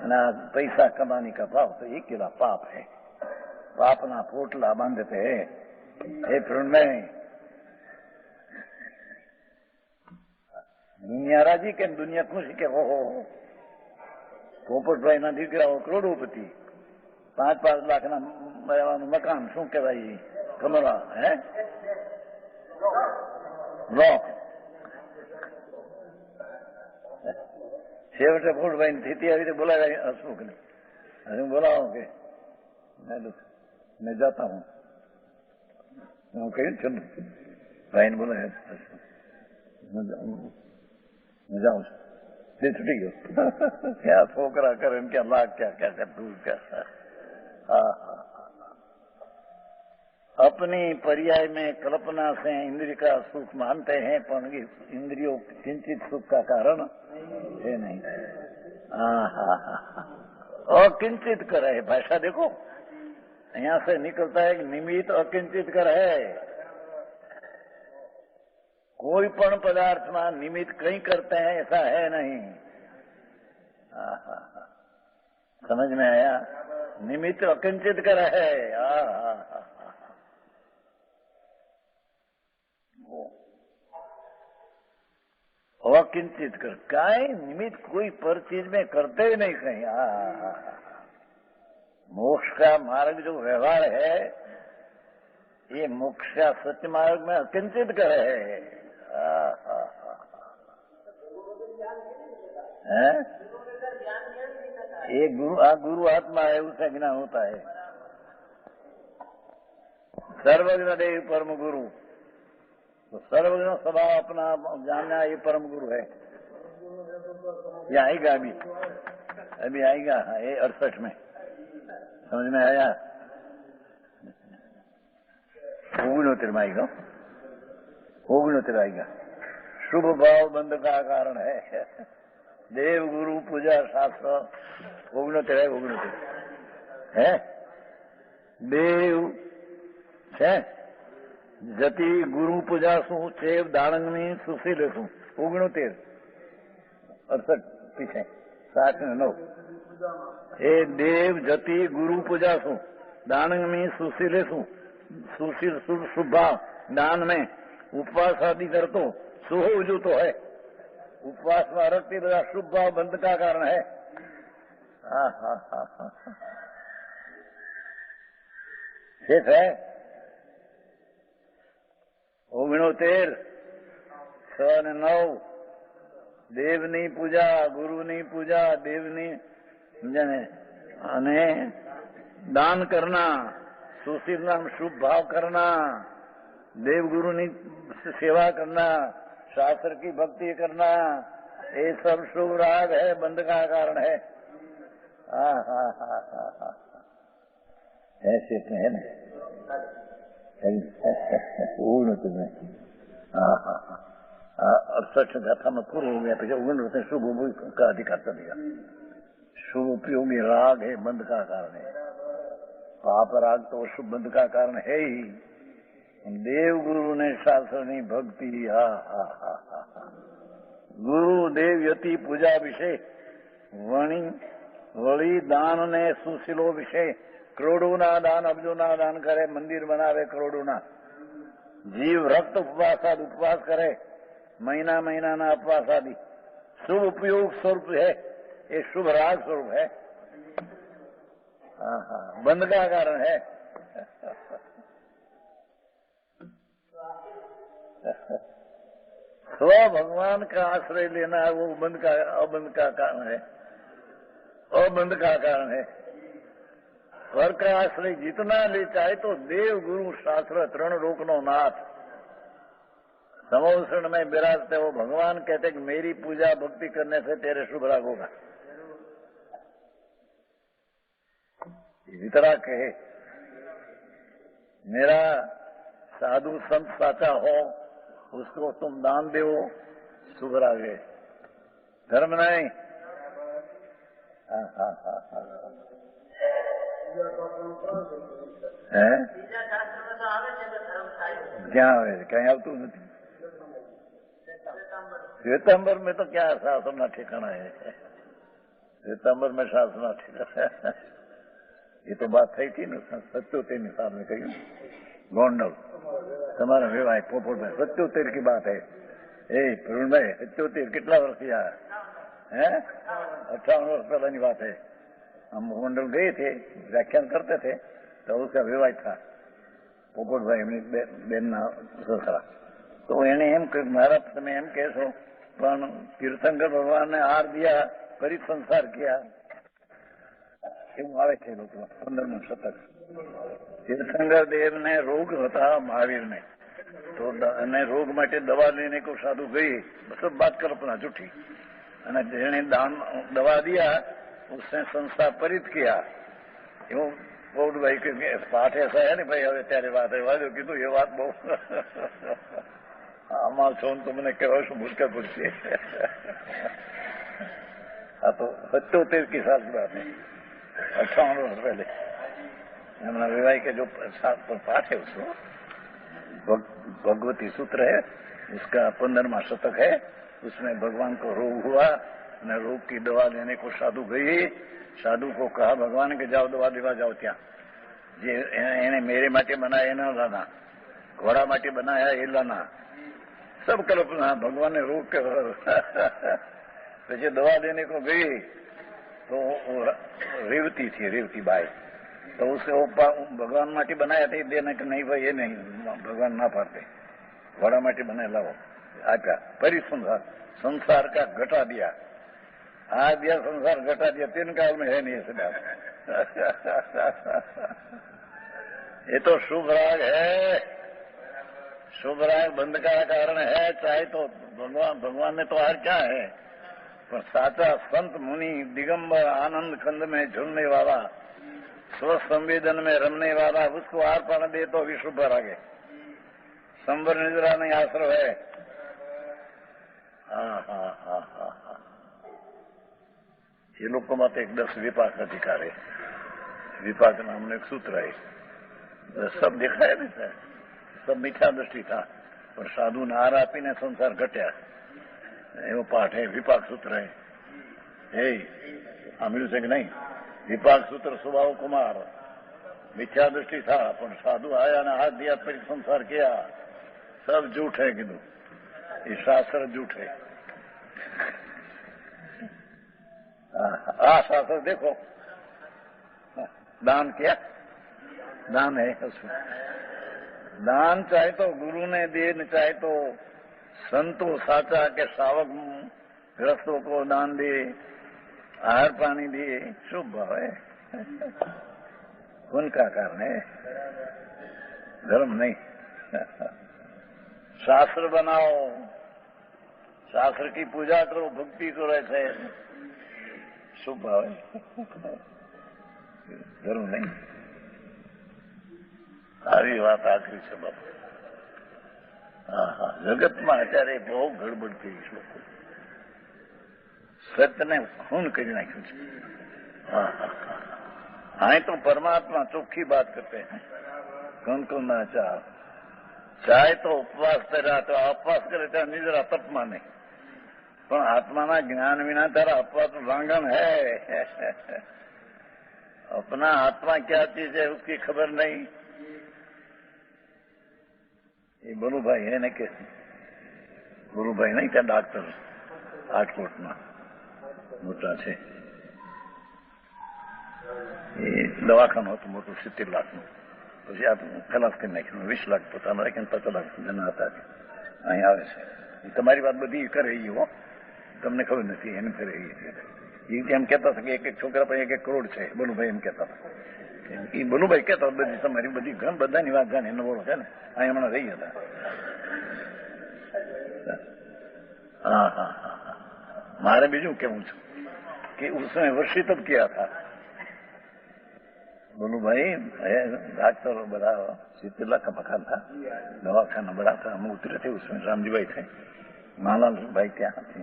ना, पैसा कमाने का भाव तो एक किला पाप है। पाप ना पोटला बांधते है। में दुनिया राजी के दुनिया खुशी के हो। પોપટભાઈ ના દીકરાઓ કરોડોપતિ, 5-5 લાખના મકાન, શું કહેવાય કમરા, હે બ્લોક। છેવટે પોપટભાઈ ની સ્થિતિ આવી રીતે બોલાવ્યા હસમુખને, હું બોલાવો કે मैं जाता हूँ, હું કહ્યું છું ભાઈને બોલાવ્યા, मैं जाऊँ છું, छुट्टी गयो। क्या छोकरा करे, क्या लाख, क्या क्या कर दूर क्या। अपनी पर्याय में कल्पना से इंद्रिय का सुख मानते हैं, पर इंद्रियों किंचित सुख का कारण है नहीं। और किंचित कर है, भाषा देखो यहाँ से निकलता है कि निमित्त अकिंचित कर है। कोई पण पदार्थ में निमित्त कहीं करते हैं ऐसा है नहीं। समझ में आया? निमित्त अकिंचित कर है। अकिंचित कर, काई निमित्त कोई पर चीज में करते ही नहीं कहीं। मोक्ष का मार्ग जो व्यवहार है, ये मोक्ष का सत्य मार्ग में अकिंचित कर है। एक गुरु आत्मा है, उसका ज्ञान होता है। सर्वज्ञ देव परम गुरु, तो सर्वज्ञ स्वभाव अपना जानना ये परम गुरु है। ये आएगा अभी आएगा ये 68 में, समझ में आया? 69 में आएगा, 69 आएगा। शुभ भाव बंध का कारण है। देव गुरु पूजा शास्त्र 69 है। देव है जति गुरु पूजा शू चेव दाणंगनी सुशील शू 69 68 पीछे 7 ने 9 ए देव जति गुरु पूजा शू दानंग में सुशीले शू सुशील शुभ भाव दान में उपवास आदि कर तो सुहो जो तो है। उपवास में रखती बड़ा शुभ भाव बंध का कारण है। ठीक है। 69 6 ને 9 દેવની પૂજા, ગુરુની પૂજા, દેવની સમજાને અને દાન करना, सुशील नाम शुभ भाव करना, देव गुरु की सेवा करना, शास्त्र की भक्ति करना, ये सब शुभ राग है, बंध का कारण है। ऐसे है ना पूर्ण तुम्हें 68 गाथा में पूर्ण हो गया। फिर 69 शुभ का अधिकार कर दिया। शुभ उपयोगी राग है, बंध का कारण है। पाप राग तो शुभ बंध का कारण है ही। देव गुरु ने शास्त्र ने भक्ति गुरु देव यति पूजा विषय वणी वળી દાન ને સુશીલો વિષય કરોડોના દાન અબજોના દાન કરે, મંદિર બનાવે કરોડોના, જીવ રક્ત ઉપવાસ કરે, મહિના મહિનાના ઉપવાસ આદि શુभ उपयोग स्वरूप है। ये शुभ राग स्वरूप है। बंध का कारण है। स्व भगवान का आश्रय लेना वो अबंध का कारण है। अबंध का कारण है। स्वर का आश्रय जितना ले चाहे तो देव गुरु शास्त्र तृण लोकनो नाथ समोषण में विराजते वो भगवान कहते कि मेरी पूजा भक्ति करने से तेरे शुभ राग होगा। इतना कहे मेरा साधु संत साचा हो उसको तुम दान दो, शुभ राग है, धर्म नहीं। क्या कहीं आवતું નથી। श्वेतांबर में तो क्या शास्त्र ठिकाना है। श्वेतांबर में शास्त्र ठिकाना ये तो बात थी थी ना 77 साल में कही गोंडल તમારા વેવાય પોપટભાઈ 77 की बात है। प्रवीणभाई 77 कितना वर्ष किया है? 58 वर्ष पहले की बात है। हम गोंडल गए थे, व्याख्यान करते थे तो उसका विवाह था पोपटभाई बेन ससरा। तो एने एम महाराज તમે એમ કહેશો પણ તીર્થંકર ભગવાન ને હાર દિયા ફરી સંસાર किया એવું આવે છે લોકો 15મું શતક। तीर्थंकर देव ने रोग होता महावीर ने तो रोग माटे दवा लेने को साधु गई, सब बात कल्पना झूठी। जिन्हें दान दवा दिया उसने संसार परित किया। એવું बहुत भाई के पाठ ऐसा है नहीं भाई હવે ત્યારે વાત વાજો કીધું એ વાત બહુ આમાં છો તો મને કહેવાય શું મુશ્કેલ પડશે। हाँ तो 77 की साल की बात है, 58 वर्ष पहले। विवाह के जो पाठ है उसको भगवती सूत्र है, उसका 15वां शतक है। उसमें भगवान को रोग हुआ न रोग की दवा लेने को साधु गई। साधु को कहा भगवान के जाओ दवा लेवा जाओ त्या जे एने मेरे माटे बनाया न लाना, घोड़ा माटे बनाया ये लाना, सब कल्पना। भगवान ने रोग के પછી दवा लेने को गई तो रेवती थी, रेवती बाई। तो उसके भगवान माटी बनाया थे देने के नहीं भाई ये नहीं, भगवान ना पाते, घोड़ा माटी बनाए लाओ आप्या। परी संसार का घटा दिया, आ दिया संसार घटा दिया। 3 काल में है नहीं ऐसे बात। ये तो शुभ राग है, शुभ राग बंध का कारण है। चाहे तो भगवान ने तो हर क्या है, पर साचा संत मुनि दिगंबर आनंद खंड में झूलने वाला, स्व संवेदन में रमने वाला, उसको अर्पण दे तो भी शुभ राग है। संवर निद्रा नहीं आश्रव है। હા એ લોકો માટે એક 10 વિપાક અધિકાર है। विपाक नाम एक सूत्र है। सब दिखाया नहीं था, सब मीठा दृष्टि था, पर साधु ने आर आपीने संसार घट्या एवो पाठ है। विपाक सूत्र है। આ મળ્યું છે કે નહીં? વિપાક सूत्र स्वभाव कुमार मिथ्या दृष्टि था, पर साधु आया ने हाथ दिया फिर संसार किया। सब झूठ है कीधु, ये शास्त्र झूठ है। शास्त्र देखो, दान किया, दान है उसमें। दान चाहे तो गुरु ने दे, न चाहे तो संतों साचा के शावक ग्रस्तों को दान दे, आहार पानी दे, शुभ भाव है, उनका कारण है, धर्म नहीं। शास्त्र बनाओ, शास्त्र की पूजा करो, भक्ति करो, ऐसे शुभ भाव है, धर्म नहीं। આવી વાત આખરી છે બાપુ। જગતમાં અત્યારે બહુ ગડબડ થઈ છે, લોકો સત્યને ખૂન કરી નાખ્યું છે। हाँ तो परमात्मा चोखी बात करते हैं। कौन ना चाहे तो उपवास करा तो उपवास करे तो निजरा तप माने, पर आत्मा ना ज्ञान विना तेरा अपवास वांगन है। अपना आत्मा क्या चीज है उसकी खबर नहीं। ये बलूभाई है ने के बलूभाई नहीं क्या डॉक्टर राजकोट में मोटा है, ये दवाखाना હતું મોટું 70 લાખનું, પછી આ ખલાસ કરી નાખ્યું। 20 લાખ પોતાના રાખીને 50 લાખ જણા હતા અહીં આવે છે। તમારી વાત બધી કરે એ હો, તમને ખબર નથી એમ કરે એ એમ કહેતા હતા કે એક એક છોકરા પર 1-1 કરોડ છે। બલુભાઈ એમ કહેતા હતા, એ બલુભાઈ કહેતા બધી તમારી બધી ઘણી બધાની વાત જાણે એનો બોલો છે ને, અહીં હમણાં રહી હતા। हाँ मारे बीजू केवू छू कि उसने वर्षी तब किया था। बोलू भाई डॉक्टर बड़ा 70 लाख का मकान था, दवाखाना बड़ा था, हम उतरे थे उसमें, रामजी भाई थे, मालाल भाई क्या थे,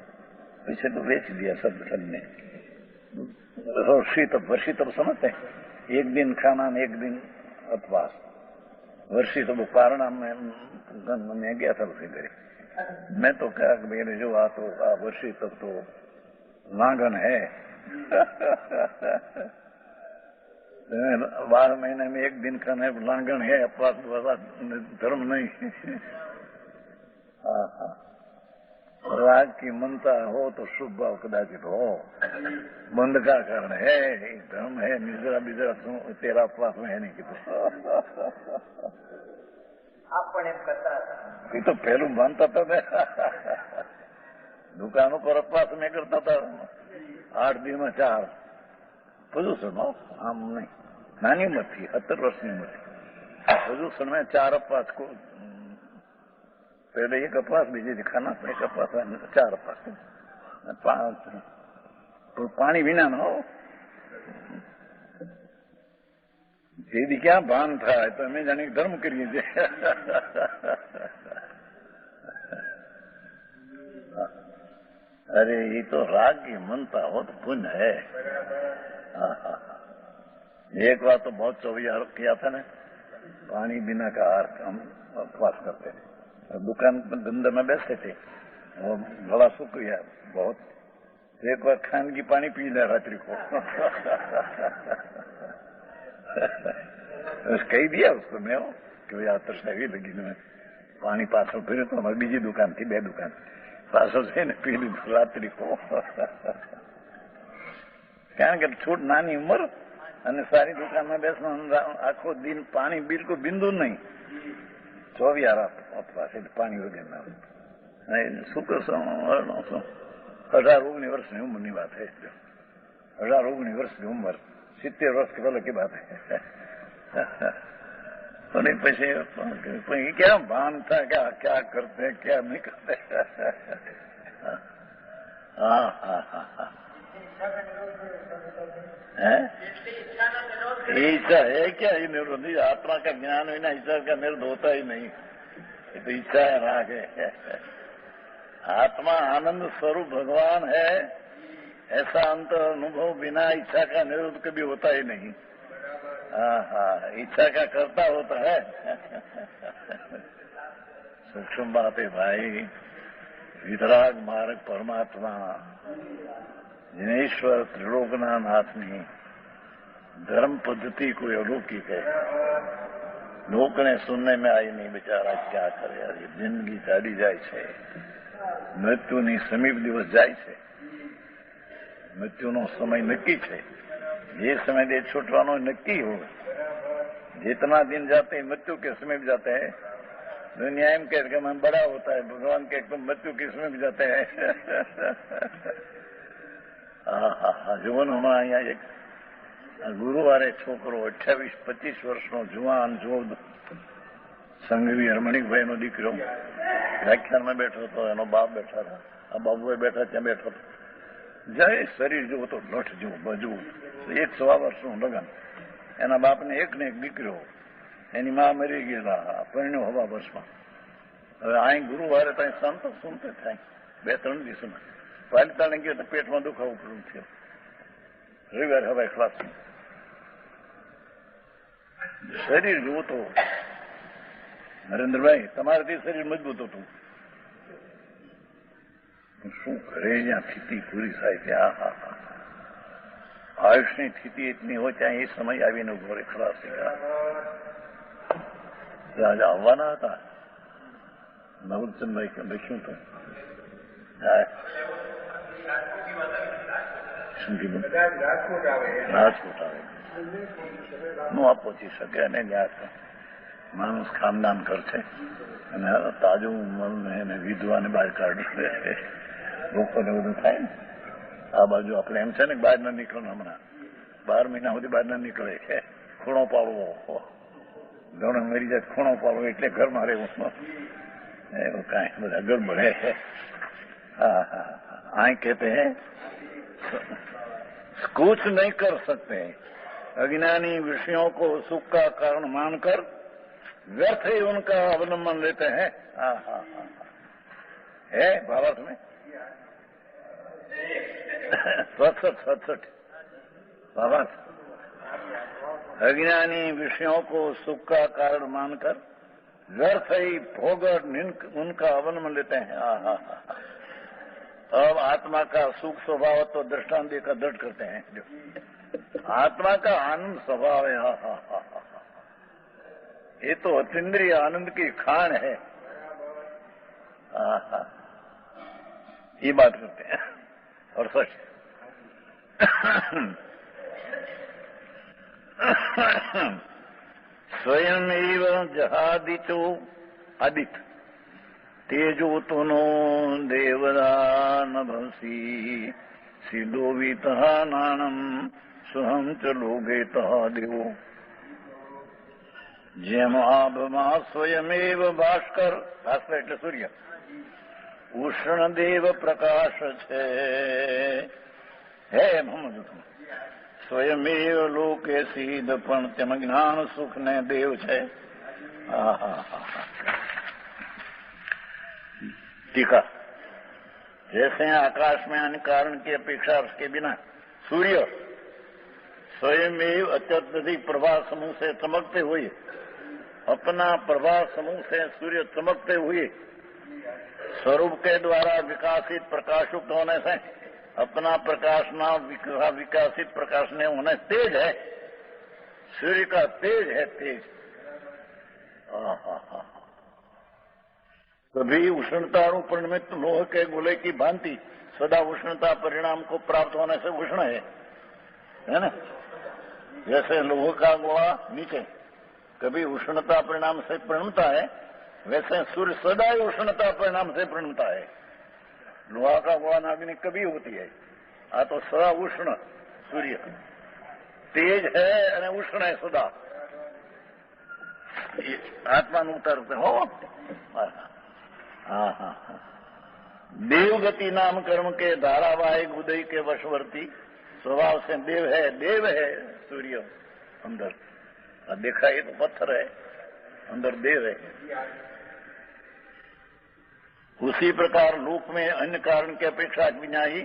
पीछे तो बेच दिया सब ने। वर्षी तब समझते, एक दिन खाना एक दिन उपवास। वर्षी तब पारणा में गया था उसे घरे, मैं तो कहा कि मेरे जो आ तो वर्षी तब तो लांगन है। 12 महीने में एक दिन खाने लांगन है, अपवास धर्म नहीं। राग की मनता हो तो शुभ भाव कदाचित हो, बंध का कारण है, धर्म है। निजरा बिजरा तेरा अपवास में है नहीं कि ये तो पहलू मानता था मैं। दुकानों पर अपवास में करता था, 8 दिन में 4। प्रदूषण हो आम नहीं, नानी उम्र थी, 70 वर्ष की उम्र थी। प्रदूषण में 4 अपवास को, पहले 1 अपवास बीजे खाना, 1 अपवास 4 अपवास, 5 तो पानी बिना न हो। यदि क्या भान था तो हमें जाने धर्म करिए। अरे ये तो राग की मनता हो तो पुण्य है। एक बार तो बहुत चौबिया किया था ना, पानी बिना का आहार हम उपवास करते थे, दुकान पर धंधे में बैठते थे, वो गला सूख गया बहुत। एक बार खान की पानी पी लिया रात्रि को। कही दिया उसको मैं कि भाई आतर सावी लगी मैं पानी पाछળ ફર્યો તો અમારી બીજી દુકાન થી 2 દુકાન પાછળ જઈને પી લીધું રાત્રિ को। કારણ કે છોટ નાની ઉંમર અને સારી દુકાનમાં બેસવાનું, આખો દિન પાણી બિલકુલ બિંદુ નહીં, 24 રાત ઉપવાસ, એટલે પાણી વગરના। શું કરશો? 18-19 વર્ષની ઉંમરની વાત है, 18-19 વર્ષની ઉંમર, 70 વર્ષ के पहले की बात है। અને પછી ક્યાં ભાન થાય કે આ ક્યાં કરતે ક્યાં નહીં કરતે. हाँ हाँ हाँ हाँ इच्छा है क्या? ये निरोध आत्मा का ज्ञान बिना इच्छा का निरोध होता ही नहीं. ये तो इच्छा है राग है. आत्मा आनंद स्वरूप भगवान है, ऐसा अंत अनुभव बिना इच्छा का निरोध कभी होता ही नहीं. हाँ हाँ इच्छा का करता होता है. सूक्ष्म बात है भाई. वितराग मार्ग परमात्मा जिनेश्वर त्रिलोकनाथनी धर्म पद्धति कोई अलौकिक है. लोग ने सुनने में आई नहीं. बेचारा क्या करे यार. जिंदगी चाली जाए છે. મૃત્યુની સમીપ દિવસ જાય છે. મૃત્યુનો સમય નક્કી છે. જે समय दे छूटવાનો नक्की हो. जितना दिन जाते हैं मृत्यु के समीप जाते हैं. दुनिया एम कहते कि मैं बड़ा होता है. भगवान के एकदम मृत्यु के समीप जाते हैं. જુઓ ને હમણાં અહીંયા એક ગુરુવારે છોકરો 28-25 વર્ષનો જુવાન જોધ સંઘવી રમણીકભાઈનો દીકરો વ્યાખ્યાનમાં બેઠો હતો. એનો બાપ બેઠા હતા. આ બાબુએ બેઠા ત્યાં બેઠો હતો. જય શરીર જુઓ તો લઠ જુઓ બજવું. 1 વર્ષનું લગન. એના બાપને એક ને એક દીકરો. એની મા મરી ગયેલા. પરણ્યો હવા વર્ષમાં. હવે અહીં ગુરુવારે ત્યાં સંતો સુનતે થાય 2-3 દિવસમાં. પાલિતાણે ગયો તો પેટમાં દુખાવો પૂરું થયો. રવિવારે હવાઈ ક્લાસ. શરીર જુઓ તો નરેન્દ્રભાઈ તમારાથી શરીર મજબૂત હતું. શું કરે અહીંયા સ્થિતિ પૂરી થાય છે. હા આયુષની સ્થિતિ એટલી હોય ત્યાં એ સમય આવીને ઉભો રે. ખલાસ આજે આવવાના હતા. નવલચંદભાઈ કે લખ્યું હતું. રાજકોટ આવે ન પહોંચી શકે અને ત્યાં માણસ કામદાન કરશે અને તાજું એને વિધવાને બહાર કાઢશે. લોકોને બધું થાય ને. આ બાજુ આપણે એમ છે ને બહાર ના નીકળો. હમણાં 12 મહિના સુધી બહાર ના નીકળે છે. ખૂણો પાડવો. ઘણો મરી જાય ખૂણો પાડવો એટલે ઘરમાં રહેવું. એવું કાંઈ બધા ગડબડ હે. हाँ हाँ आए कहते हैं कुछ नहीं कर सकते. अज्ञानी विषयों को सुख का कारण मानकर व्यर्थ ही उनका अवलंबन लेते हैं. हाँ हाँ हाँ है भारत में 67 भारत. अज्ञानी विषयों को सुख का कारण मानकर व्यर्थ ही भोग उनका अवलंबन लेते हैं. हाँ हाँ हाँ अब आत्मा का सुख स्वभाव तो दृष्टांत देकर दृढ़ करते हैं. आत्मा का आनंद स्वभाव है. हाँ हाँ हाँ हाँ ये तो अतीन्द्रिय आनंद की खान है. हाँ हाँ ये बात करते हैं. और सच स्वयं जहादिचो आदित तेजोतनो देवदान भंसी सिलोवितः नाणम सुहम च लोगेतः देवो. જેમ આભમાં સ્વયમેવ ભાસ્કર. ભાસ્કર એટલે સૂર્ય. ઉષ્ણદેવ પ્રકાશ છે. હે સમજો તમે. સ્વયમેવ લોકે સિદ્ધ પણ તેમ જ્ઞાન સુખ ને દેવ છે. હા હા હા હા टीका. जैसे आकाश में अन्य कारण की अपेक्षा के बिना सूर्य स्वयं अत्यधिक प्रभा समूह से चमकते हुए अपना प्रभा समूह से सूर्य चमकते हुए स्वरूप के द्वारा विकासित प्रकाशयुक्त होने से अपना प्रकाशना विकासित प्रकाशने होने तेज है. सूर्य का तेज है. तेज. कभी उष्णता परिणमित लोह के गोले की भांति सदा उष्णता परिणाम को प्राप्त होने से उष्ण है ना. जैसे लोह का गोला नीचे कभी उष्णता परिणाम से परिणमता है, वैसे सूर्य सदा ही उष्णता परिणाम से परिणमता है. लोहा का गोला अग्नि कभी होती है. आ तो सदा उष्ण सूर्य तेज है और उष्ण है सदा. आत्माનું તર્ક હો. हाँ हाँ हाँ। देवगति नाम कर्म के धारावाहिक उदय के वशवर्ती स्वभाव से देव है सूर्य अंदर देखा ये तो पत्थर है, अंदर देव है। उसी प्रकार लोक में अन्य कारण की अपेक्षा बिना ही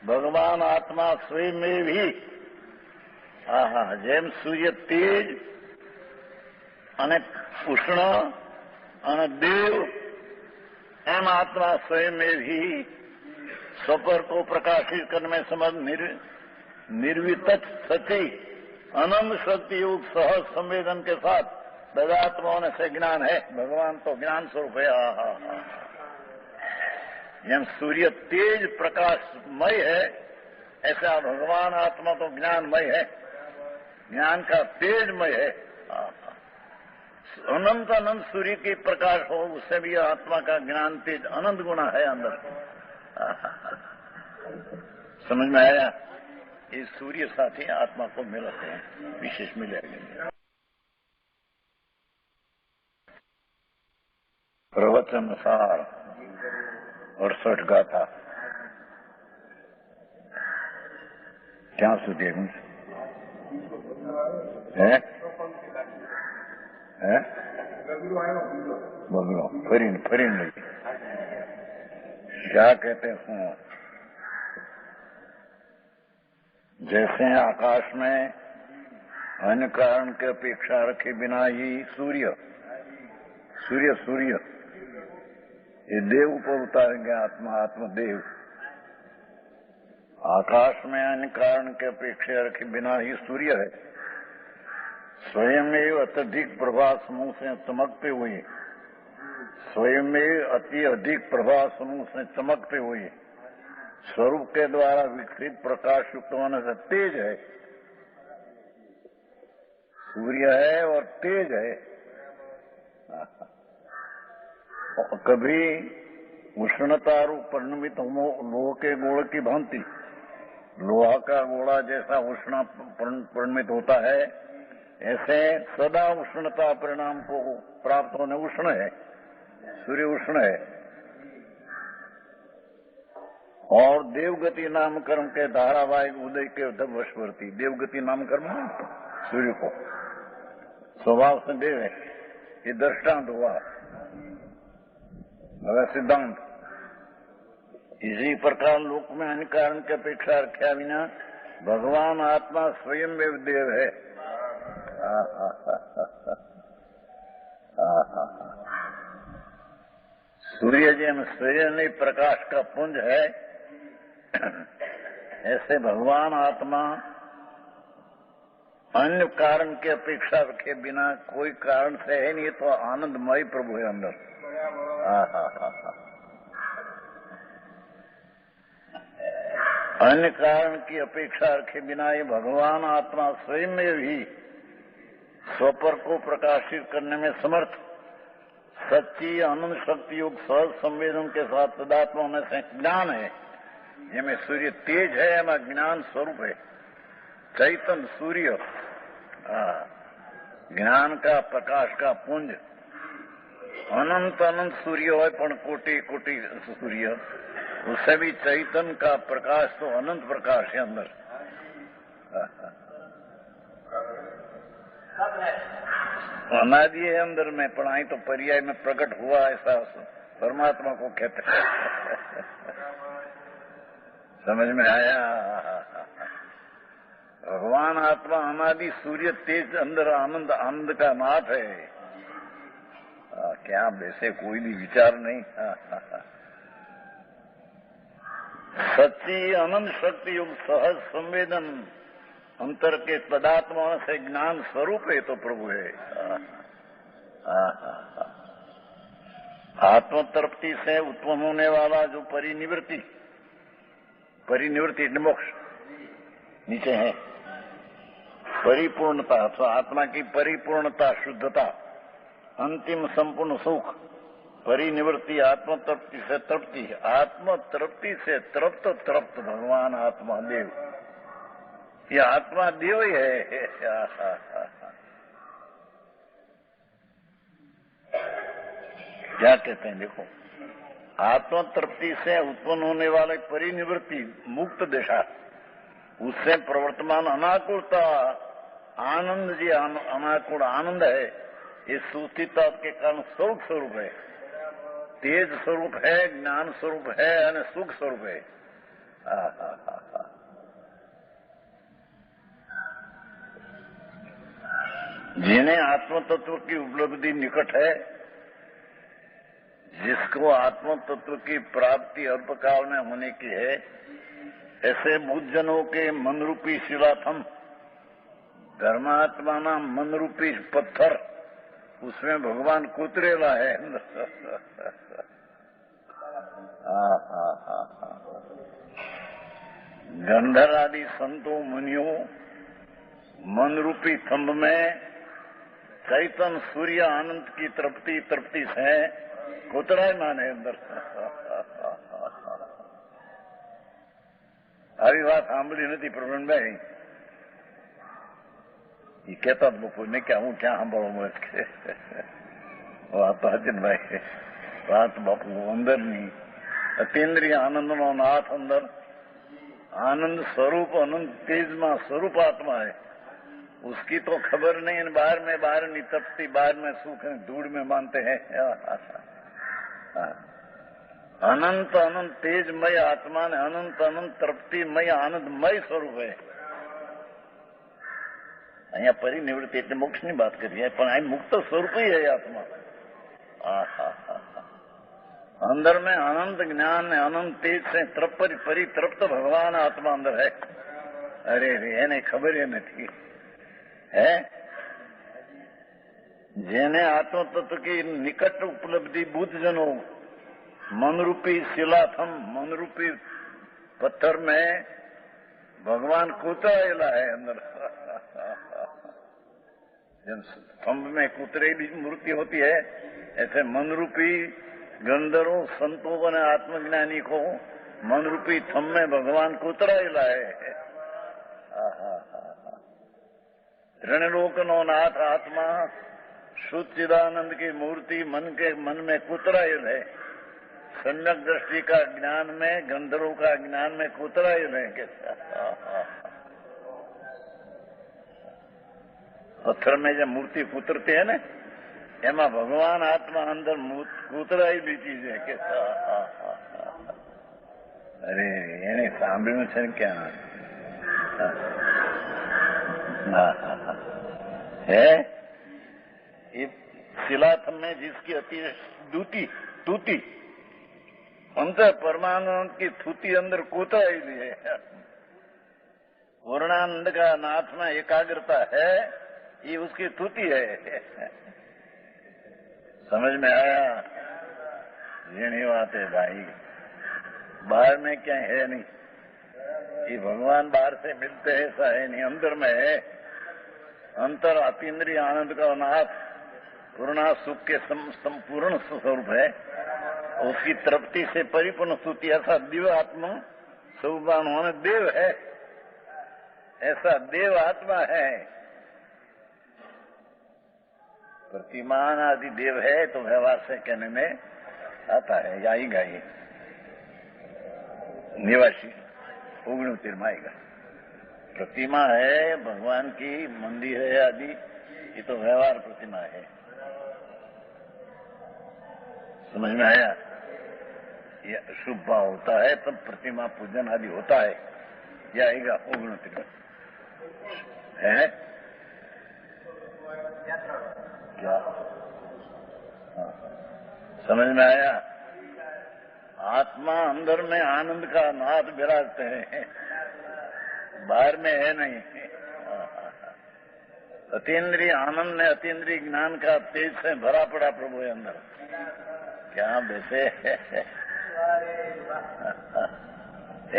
भगवान आत्मा स्वयं में भी જેમ સૂર્ય તેજ અને ઉષ્ણ અને દેવ एम आत्मा स्वयं में भी स्वपर को प्रकाशित करने में समर्थ निर्वित सची अनंत शक्ति युक्त सहज संवेदन के साथ तदात्मा से ज्ञान है। भगवान तो ज्ञान स्वरूप है। जब सूर्य तेज प्रकाशमय है, ऐसा भगवान आत्मा तो ज्ञानमय है, ज्ञान का तेजमय है। अनंत अनंत सूर्य के प्रकाश हो, उससे भी आत्मा का ज्ञान तेज अनंत गुना है अंदर। समझ में आया? ये सूर्य साथी आत्मा को मिलते हैं, विशेष मिलेंगे। प्रवचन सार 68 गाथा क्या સુધી है बगलो फरीन लगी क्या कहते हैं? जैसे आकाश में अन्य कारण के अपेक्षा रखे बिना ही सूर्य ये देव पर उतारेंगे आत्मदेव। आकाश में अन्य कारण के अपेक्षा रखे बिना ही सूर्य है, स्वयं में अत्यधिक प्रभा समूह से चमकते हुए, स्वयं में अति अधिक प्रभा समूह से चमकते हुए स्वरूप के द्वारा विकसित प्रकाश युक्त होने से तेज है। सूर्य है और तेज है। कभी उष्णता रूप परिणमित लोह के गोल की भांति, लोहा का गोला जैसा उष्ण परिणमित होता है, ऐसे सदा उष्णता परिणाम को प्राप्त होने उष्ण है, सूर्य उष्ण है। और देवगति नाम कर्म के धारावाहिक उदय के वशवर्ती, देवगति नाम कर्म है सूर्य को स्वभाव से देव है। ये दृष्टांत हुआ, अगर सिद्धांत। इसी प्रकार लोक में अन्य कारण की अपेक्षा रख्या बिना भगवान आत्मा स्वयं में देव है। सूर्य जैन स्वयं प्रकाश का पुंज है, ऐसे भगवान आत्मा अन्य कारण की अपेक्षा रखे बिना कोई कारण से है नहीं, तो आनंदमय प्रभु है अंदर। अन्य कारण की अपेक्षा रखे बिना ये भगवान आत्मा स्वयं में भी स्वपर को प्रकाशित करने में समर्थ सच्ची अनंत शक्ति युक्त सहज संवेदन के साथ तदात्मा में से ज्ञान है। जिसमें सूर्य तेज है, एમાં ज्ञान स्वरूप है, चैतन्य सूर्य, ज्ञान का प्रकाश का पुंज। अनंत अनंत सूर्य हो, पण कोटि कोटि सूर्य, उससे भी चैतन्य का प्रकाश तो अनंत प्रकाश है अंदर। अनादि है अंदर में, पण आई तो पर्याय में प्रकट हुआ, ऐसा परमात्मा को कहते हैं। समझ में आया? भगवान आत्मा अनादि सूर्य तेज अंदर आनंद, आनंद का नाथ है। क्या वैसे कोई भी विचार नहीं। सच्ची अनंत शक्ति युक्त सहज संवेदन अंतर के तदात्मा से ज्ञान स्वरूप है तो प्रभु है। आत्म तृप्ति से उत्पन्न होने वाला जो परिनिवृत्ति मोक्ष नीचे है, परिपूर्णता अथवा आत्मा की परिपूर्णता, शुद्धता, अंतिम संपूर्ण सुख, परिनिवृत्ति, आत्म तृप्ति से तृप्ति, आत्म तृप्ति से तृप्त भगवान आत्मा देव। ये आत्मा देव ही है। क्या कहते हैं देखो, आत्म तृप्ति से उत्पन्न होने वाले परिनिवृत्ति मुक्त दशा, उससे प्रवर्तमान अनाकुलता आनंद जी अनाकुल आनंद है, ये सुस्थिरता के कारण स्वरूप है, तेज स्वरूप है, ज्ञान स्वरूप है और सुख स्वरूप है। जिन्हें आत्म तत्व की उपलब्धि निकट है, जिसको आत्म तत्व की प्राप्ति अल्पकाल में होने की है, ऐसे बुद्धजनों के मन रूपी शिलाथम, धर्मात्मा नाम मन रूपी पत्थर, उसमें भगवान कुतरेला है। गंधर आदि संतों मुनियों मन रूपी थंब में चैतन्य सूर्य आनंद की तृप्ति से कुतराय माने अंदर। આવી વાત સાંભળી નથી પ્રવીણભાઈ, એ કહેતા જ બપોરને કે હું ક્યાં સાંભળવા મળે છે વાત તો હજીનભાઈ, વાત બાપુ અંદરની અતિન્દ્રિય આનંદનો નાથ અંદર आनंद स्वरूप अनंत तेज में स्वरूप आत्मा है, उसकी तो खबर नहीं, बाहर नहीं तपती, बाहर में सुख है, धूड़ में मानते हैं। अनंत अनंत तेजमय आत्मा ने अनंत अनंत तृप्तिमय आनंदमय स्वरूप है। अहियाँ परिनिवृत्ति એટલે મોક્ષની વાત કરીએ, પણ આ મુક્ત સ્વરૂપ ही है आत्मा। अंदर में अनंत ज्ञान ने अनंत तेज से परितृप्त भगवान आत्मा अंदर है। अरे એને ખબર એ નથી है, જેને आत्म तत्व की निकट उपलब्धि बुद्धजनों मन रूपी शिलाथम, मन रूपी पत्थर में भगवान कुतरायला है अंदर। जब स्तंभ में कुतरे भी मूर्ति होती है, ऐसे मन रूपी गंधर्वों संतों और आत्मज्ञानी को मन रूपी थम में भगवान कुतरायला है। त्रिलोक नो नाथ आत्मा शुद्ध चिदानंद की मूर्ति मन में कुतरायल है। सम्यक दृष्टि का ज्ञान में, गंधर्वों का ज्ञान में कुतरायल है। पत्थर में जब मूर्ति कुतरती है ना, एमा भगवान आत्मा अंदर कूतराયેલી ચીજ है કે अरे એને સાંભળ્યું છે ને ક્યાં है ये शिलाथम में जिसकी अति तूती अंतर परमानंद की थूती अंदर कूतराયેલી है। पूर्णानंद का नाथ में एकाग्रता है, ये उसकी थूती है। समझ में आया? ये नहीं बात है भाई, बाहर में क्या है नहीं, ये भगवान बाहर से मिलते हैं ऐसा है नहीं, अंदर में है। अंतर अतीन्द्रिय आनंद का नाथ पूर्णा सुख के संपूर्ण स्वरूप है, उसकी तृप्ति से परिपूर्ण स्तुति, ऐसा दिव्य आत्मा स्वरूपान देव है, ऐसा देव आत्मा है। प्रतिमान आदि देव है तो व्यवहार से कहने में आता है, आएगा ये निवासी 69 में आएगा। प्रतिमा है भगवान की, मंदिर है आदि, ये तो व्यवहार प्रतिमा है। समझ में आया? ये शुभ भाव होता है तब प्रतिमा पूजन आदि होता है। ये आएगा 69 में है क्या? समझ में आया? आत्मा अंदर में आनंद का नाद विराजते हैं, बाहर में है नहीं। अतीन्द्रिय आनंद ने अतीन्द्रिय ज्ञान का तेज से भरा पड़ा प्रभु अंदर। क्या वैसे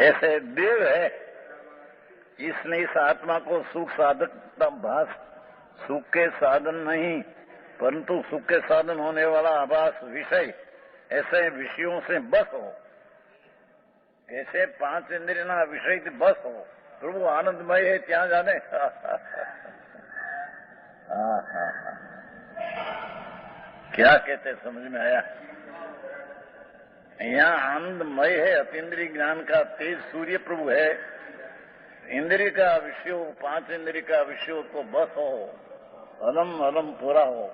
ऐसे देव है, इसने इस आत्मा को सुख साधकता भास, सुख के साधन नहीं परंतु सुख के साधन होने वाला आभास विषय, ऐसे विषयों से बस हो। कैसे 5 इंद्रियों विषय से बस हो, प्रभु आनंदमय है क्या जाने। क्या कहते समझ में आया? यहाँ आनंदमय है, अतीन्द्रिय ज्ञान का तेज सूर्य प्रभु है। इंद्रिय का विषयों, 5 इंद्रिय का विषयों को बस हो, अलम अलम पूरा हो,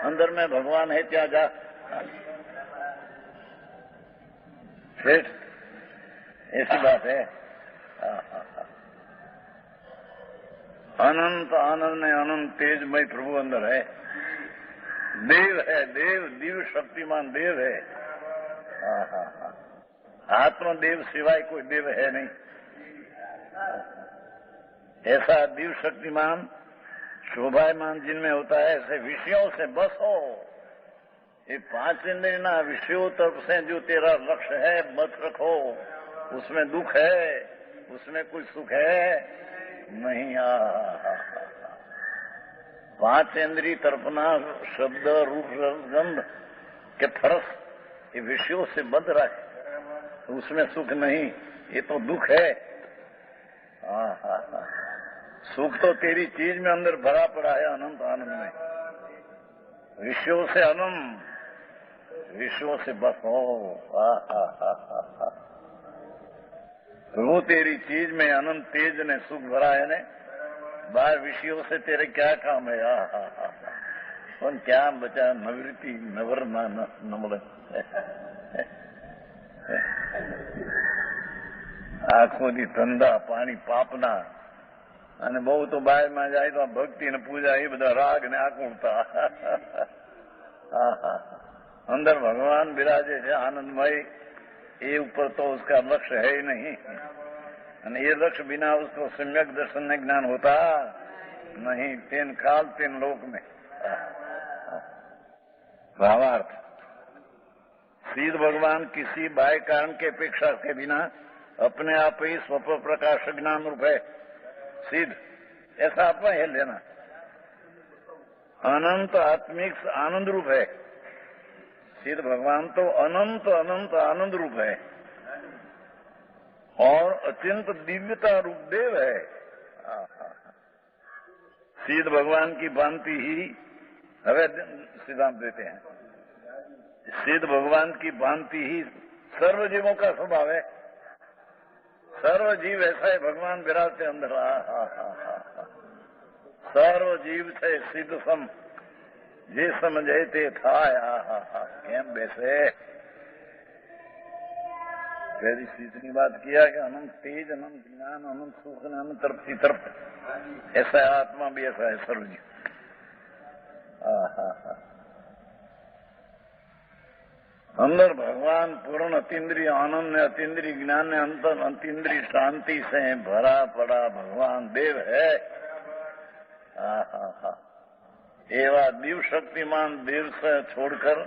अंदर में भगवान है क्या जा फिर ऐसी बात है। अनंत आनंद में अनंत तेजमय प्रभु अंदर है। देव है, देव दिव्य शक्तिमान देव है। आत्मदेव सिवाय कोई देव है नहीं। ऐसा दिव्य शक्तिमान शोभायमान जिनमें होता है, ऐसे विषयों से बस हो। ये 5 इंद्रिय ना विषयों तरफ से जो तेरा लक्ष्य है मत रखो। उसमें दुख है, उसमें कोई सुख है नहीं। 5 इंद्रिय तरफना शब्द रूप गंध के फरस ये विषयों से बंध रहे, तो उसमें सुख नहीं, ये तो दुख है। सुख तो तेरी चीज में अंदर भरा पड़ा है, अनंत आनंद में। विषयों से अनंत, विषयों से बस हो। वो तेरी चीज में अनंत तेज ने सुख भरा है ने, बाहर विषयों से तेरे क्या काम है? और क्या बचा? नवृत्ति नवर नमल આંખો ની ધંધા પાણી પાપના અને બહુ તો બહારમાં જાય તો ભક્તિ ને પૂજા એ બધા રાગ ને આકુળતા। अंदर भगवान विराजे છે आनंदमय, ये ऊपर तो उसका लक्ष्य है ही नहीं। ये लक्ष्य बिना उसको सम्यक दर्शन में ज्ञान होता नहीं। 3 काल 3 लोक में। भावार्थ, सिद्ध भगवान किसी बाह्य कारण के अपेक्षा के बिना अपने आप ही स्वप्न प्रकाश ज्ञान रूप है। सिद्ध ऐसा आप है लेना, अनंत आत्मिक आनंद रूप है। सिद्ध भगवान तो अनंत अनंत आनंद रूप है और अत्यंत दिव्यता रूप देव है। सिद्ध भगवान की भांति ही हवे सिद्धांत देते हैं। सिद्ध भगवान की भांति ही सर्व जीवों का स्वभाव है। सर्व जीव ऐसा है, भगवान विराजते अंदर। सर्व जीव थे सिद्ध सम, जे समझे ते था। केम बैसे पहली सीधनी बात किया कि अनंत तेज, अनंत ज्ञान, अनंत सुख, अनंत तरफ ऐसा है। आत्मा भी ऐसा है सर्व जीव। अंदर भगवान पूर्ण अतीन्द्रिय आनंद ने, अतीन्द्रिय ज्ञान ने, अंतर अतीन्द्रिय शांति से भरा पड़ा भगवान देव है। एवा दिव्य शक्तिमान देव से छोड़कर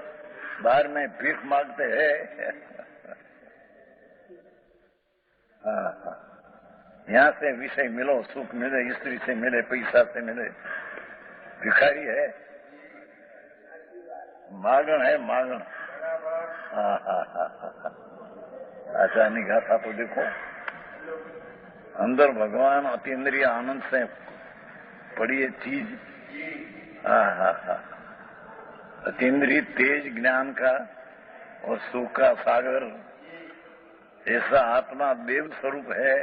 बाहर में भीख मांगते हैं। यहाँ से विषय मिलो, सुख मिले, स्त्री से मिले, पैसा से मिले, भिखारी है, मागण है, मागण। आचार्य ने गाथा तो देखो, अंदर भगवान अतीन्द्रिय आनंद से पड़ी है चीज। अतीन्द्रिय तेज ज्ञान का और सुख का सागर, ऐसा आत्मा देव स्वरूप है।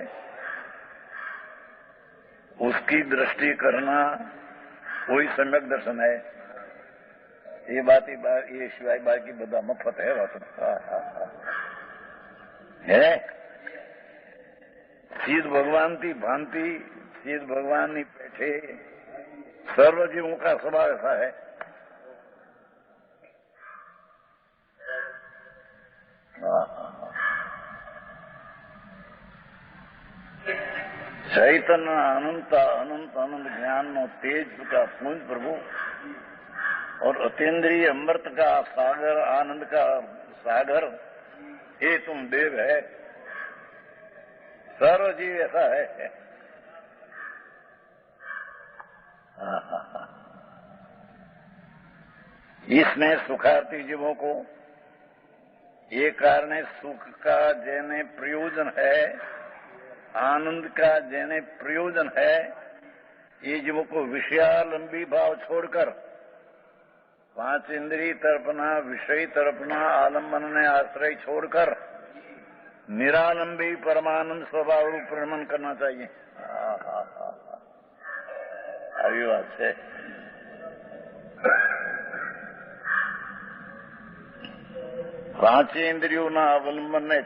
उसकी दृष्टि करना कोई सम्यक दर्शन है। ये बात ये सिवाय बाकी बदा मफत है। बात है सिद्ध भगवान की भांति, सिद्ध भगवान ની પેઠે सर्व जीवों का स्वभाव ऐसा है। चैतन्य अनंत अनंत आनंद ज्ञान नो तेज का पूंज प्रभु और अतीन्द्रिय अमृत का सागर, आनंद का सागर, ये तुम देव है। सर्व जीव ऐसा है। इसने सुखार्थी जीवों को ये कारण सुख का जेने प्रयोजन है, आनंद का जेने प्रयोजन है, ये जीवों को विषयालंबी भाव छोड़कर पांच इंद्रिय तर्पणा, विषय तर्पणा, आलम्बन ने आश्रय छोड़कर निरालंबी परमानंद स्वभाव रूप प्रमन करना चाहिए। આવી વાત છે। पांच इंद्रियों अवलंबन ने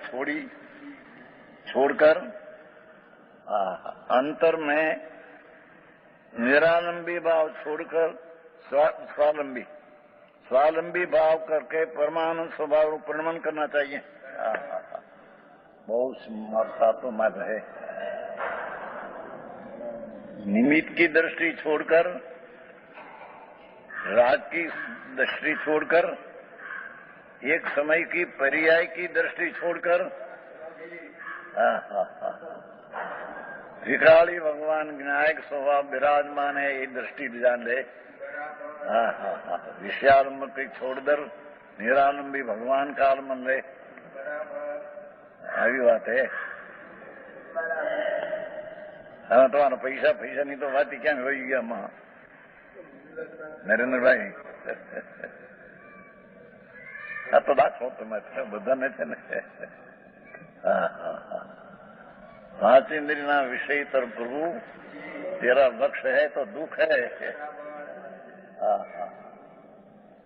छोड़कर अंतर में निरालंबी भाव छोड़कर स्वालंबी भाव करके परमानंद स्वभाव रूप प्रमन करना चाहिए। बहुत समर्था तो मत है। निमित्त की दृष्टि छोड़कर, राग की दृष्टि छोड़कर, एक समय की पर्याय की दृष्टि छोड़कर विकराली भगवान विनायक स्वभाव विराजमान है, ये दृष्टि जान ले। विषयालंबी छोड़कर निरालंबी भगवान का आलमन ले। આવી વાત હે। હવે તમારા પૈસા પૈસાની તો વાત ક્યાં હોઈ ગયા આમાં નરેન્દ્રભાઈ? આ તો દાખલો તમે બધાને છે ને। पांच इंद्रिय विषय तर प्रभु तेरा लक्ष्य है तो दुख है।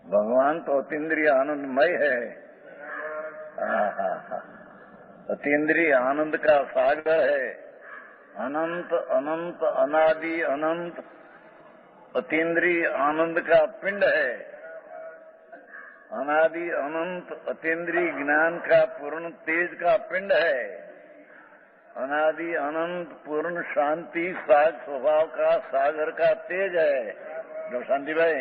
भगवान तो अतीन्द्रिय आनंदमय है। अतीन्द्रिय आनंद का सागर है। अनंत अनंत अनादि अनंत अतीन्द्रिय आनंद का पिंड है। अनादि अनंत अतीन्द्रिय ज्ञान का पूर्ण तेज का पिंड है। अनादि अनंत पूर्ण शांति साग स्वभाव का सागर का तेज है। जो शांति भाई,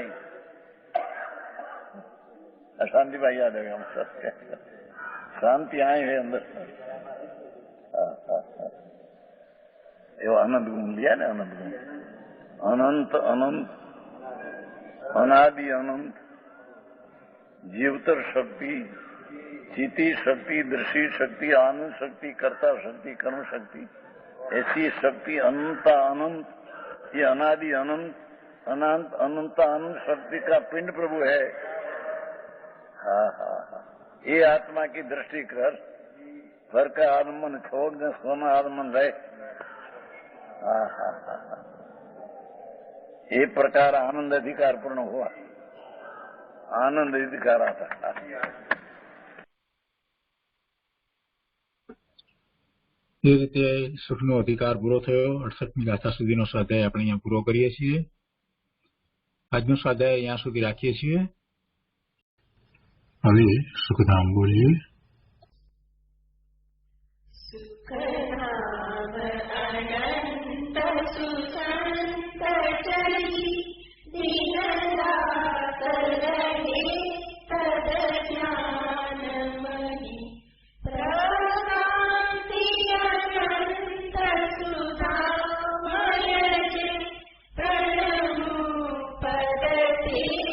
अशांति भाई याद है हम सब। शांति आए है अंदर। ये आनंद गुण लिया ना, आनंद गुण। अनंत अनंत अनादि अनंत जीवतर शक्ति, चिति शक्ति, दृष्टि शक्ति, आनंद शक्ति, कर्ता शक्ति, कर्म शक्ति, ऐसी शक्ति अनंत अनंत, ये अनादि अनंत अनंत अनंत अनंत शक्ति का पिंड प्रभु है। ये आत्मा की दृष्टि कर, पर का आलमन छोड़ दे, सोना आलमन रहे। ये प्रकार आनंद अधिकार पूर्ण हुआ। आनंद अधिकार आता। એ રીતે સુખનો અધિકાર પૂરો થયો। 68મી ગાથા સુધીનો સ્વાધ્યાય આપણે અહીંયા પૂરો કરીએ છીએ। આજનો સ્વાધ્યાય અહીંયા સુધી રાખીએ છીએ। હવે સુખધામ બોલીએ। Thank you.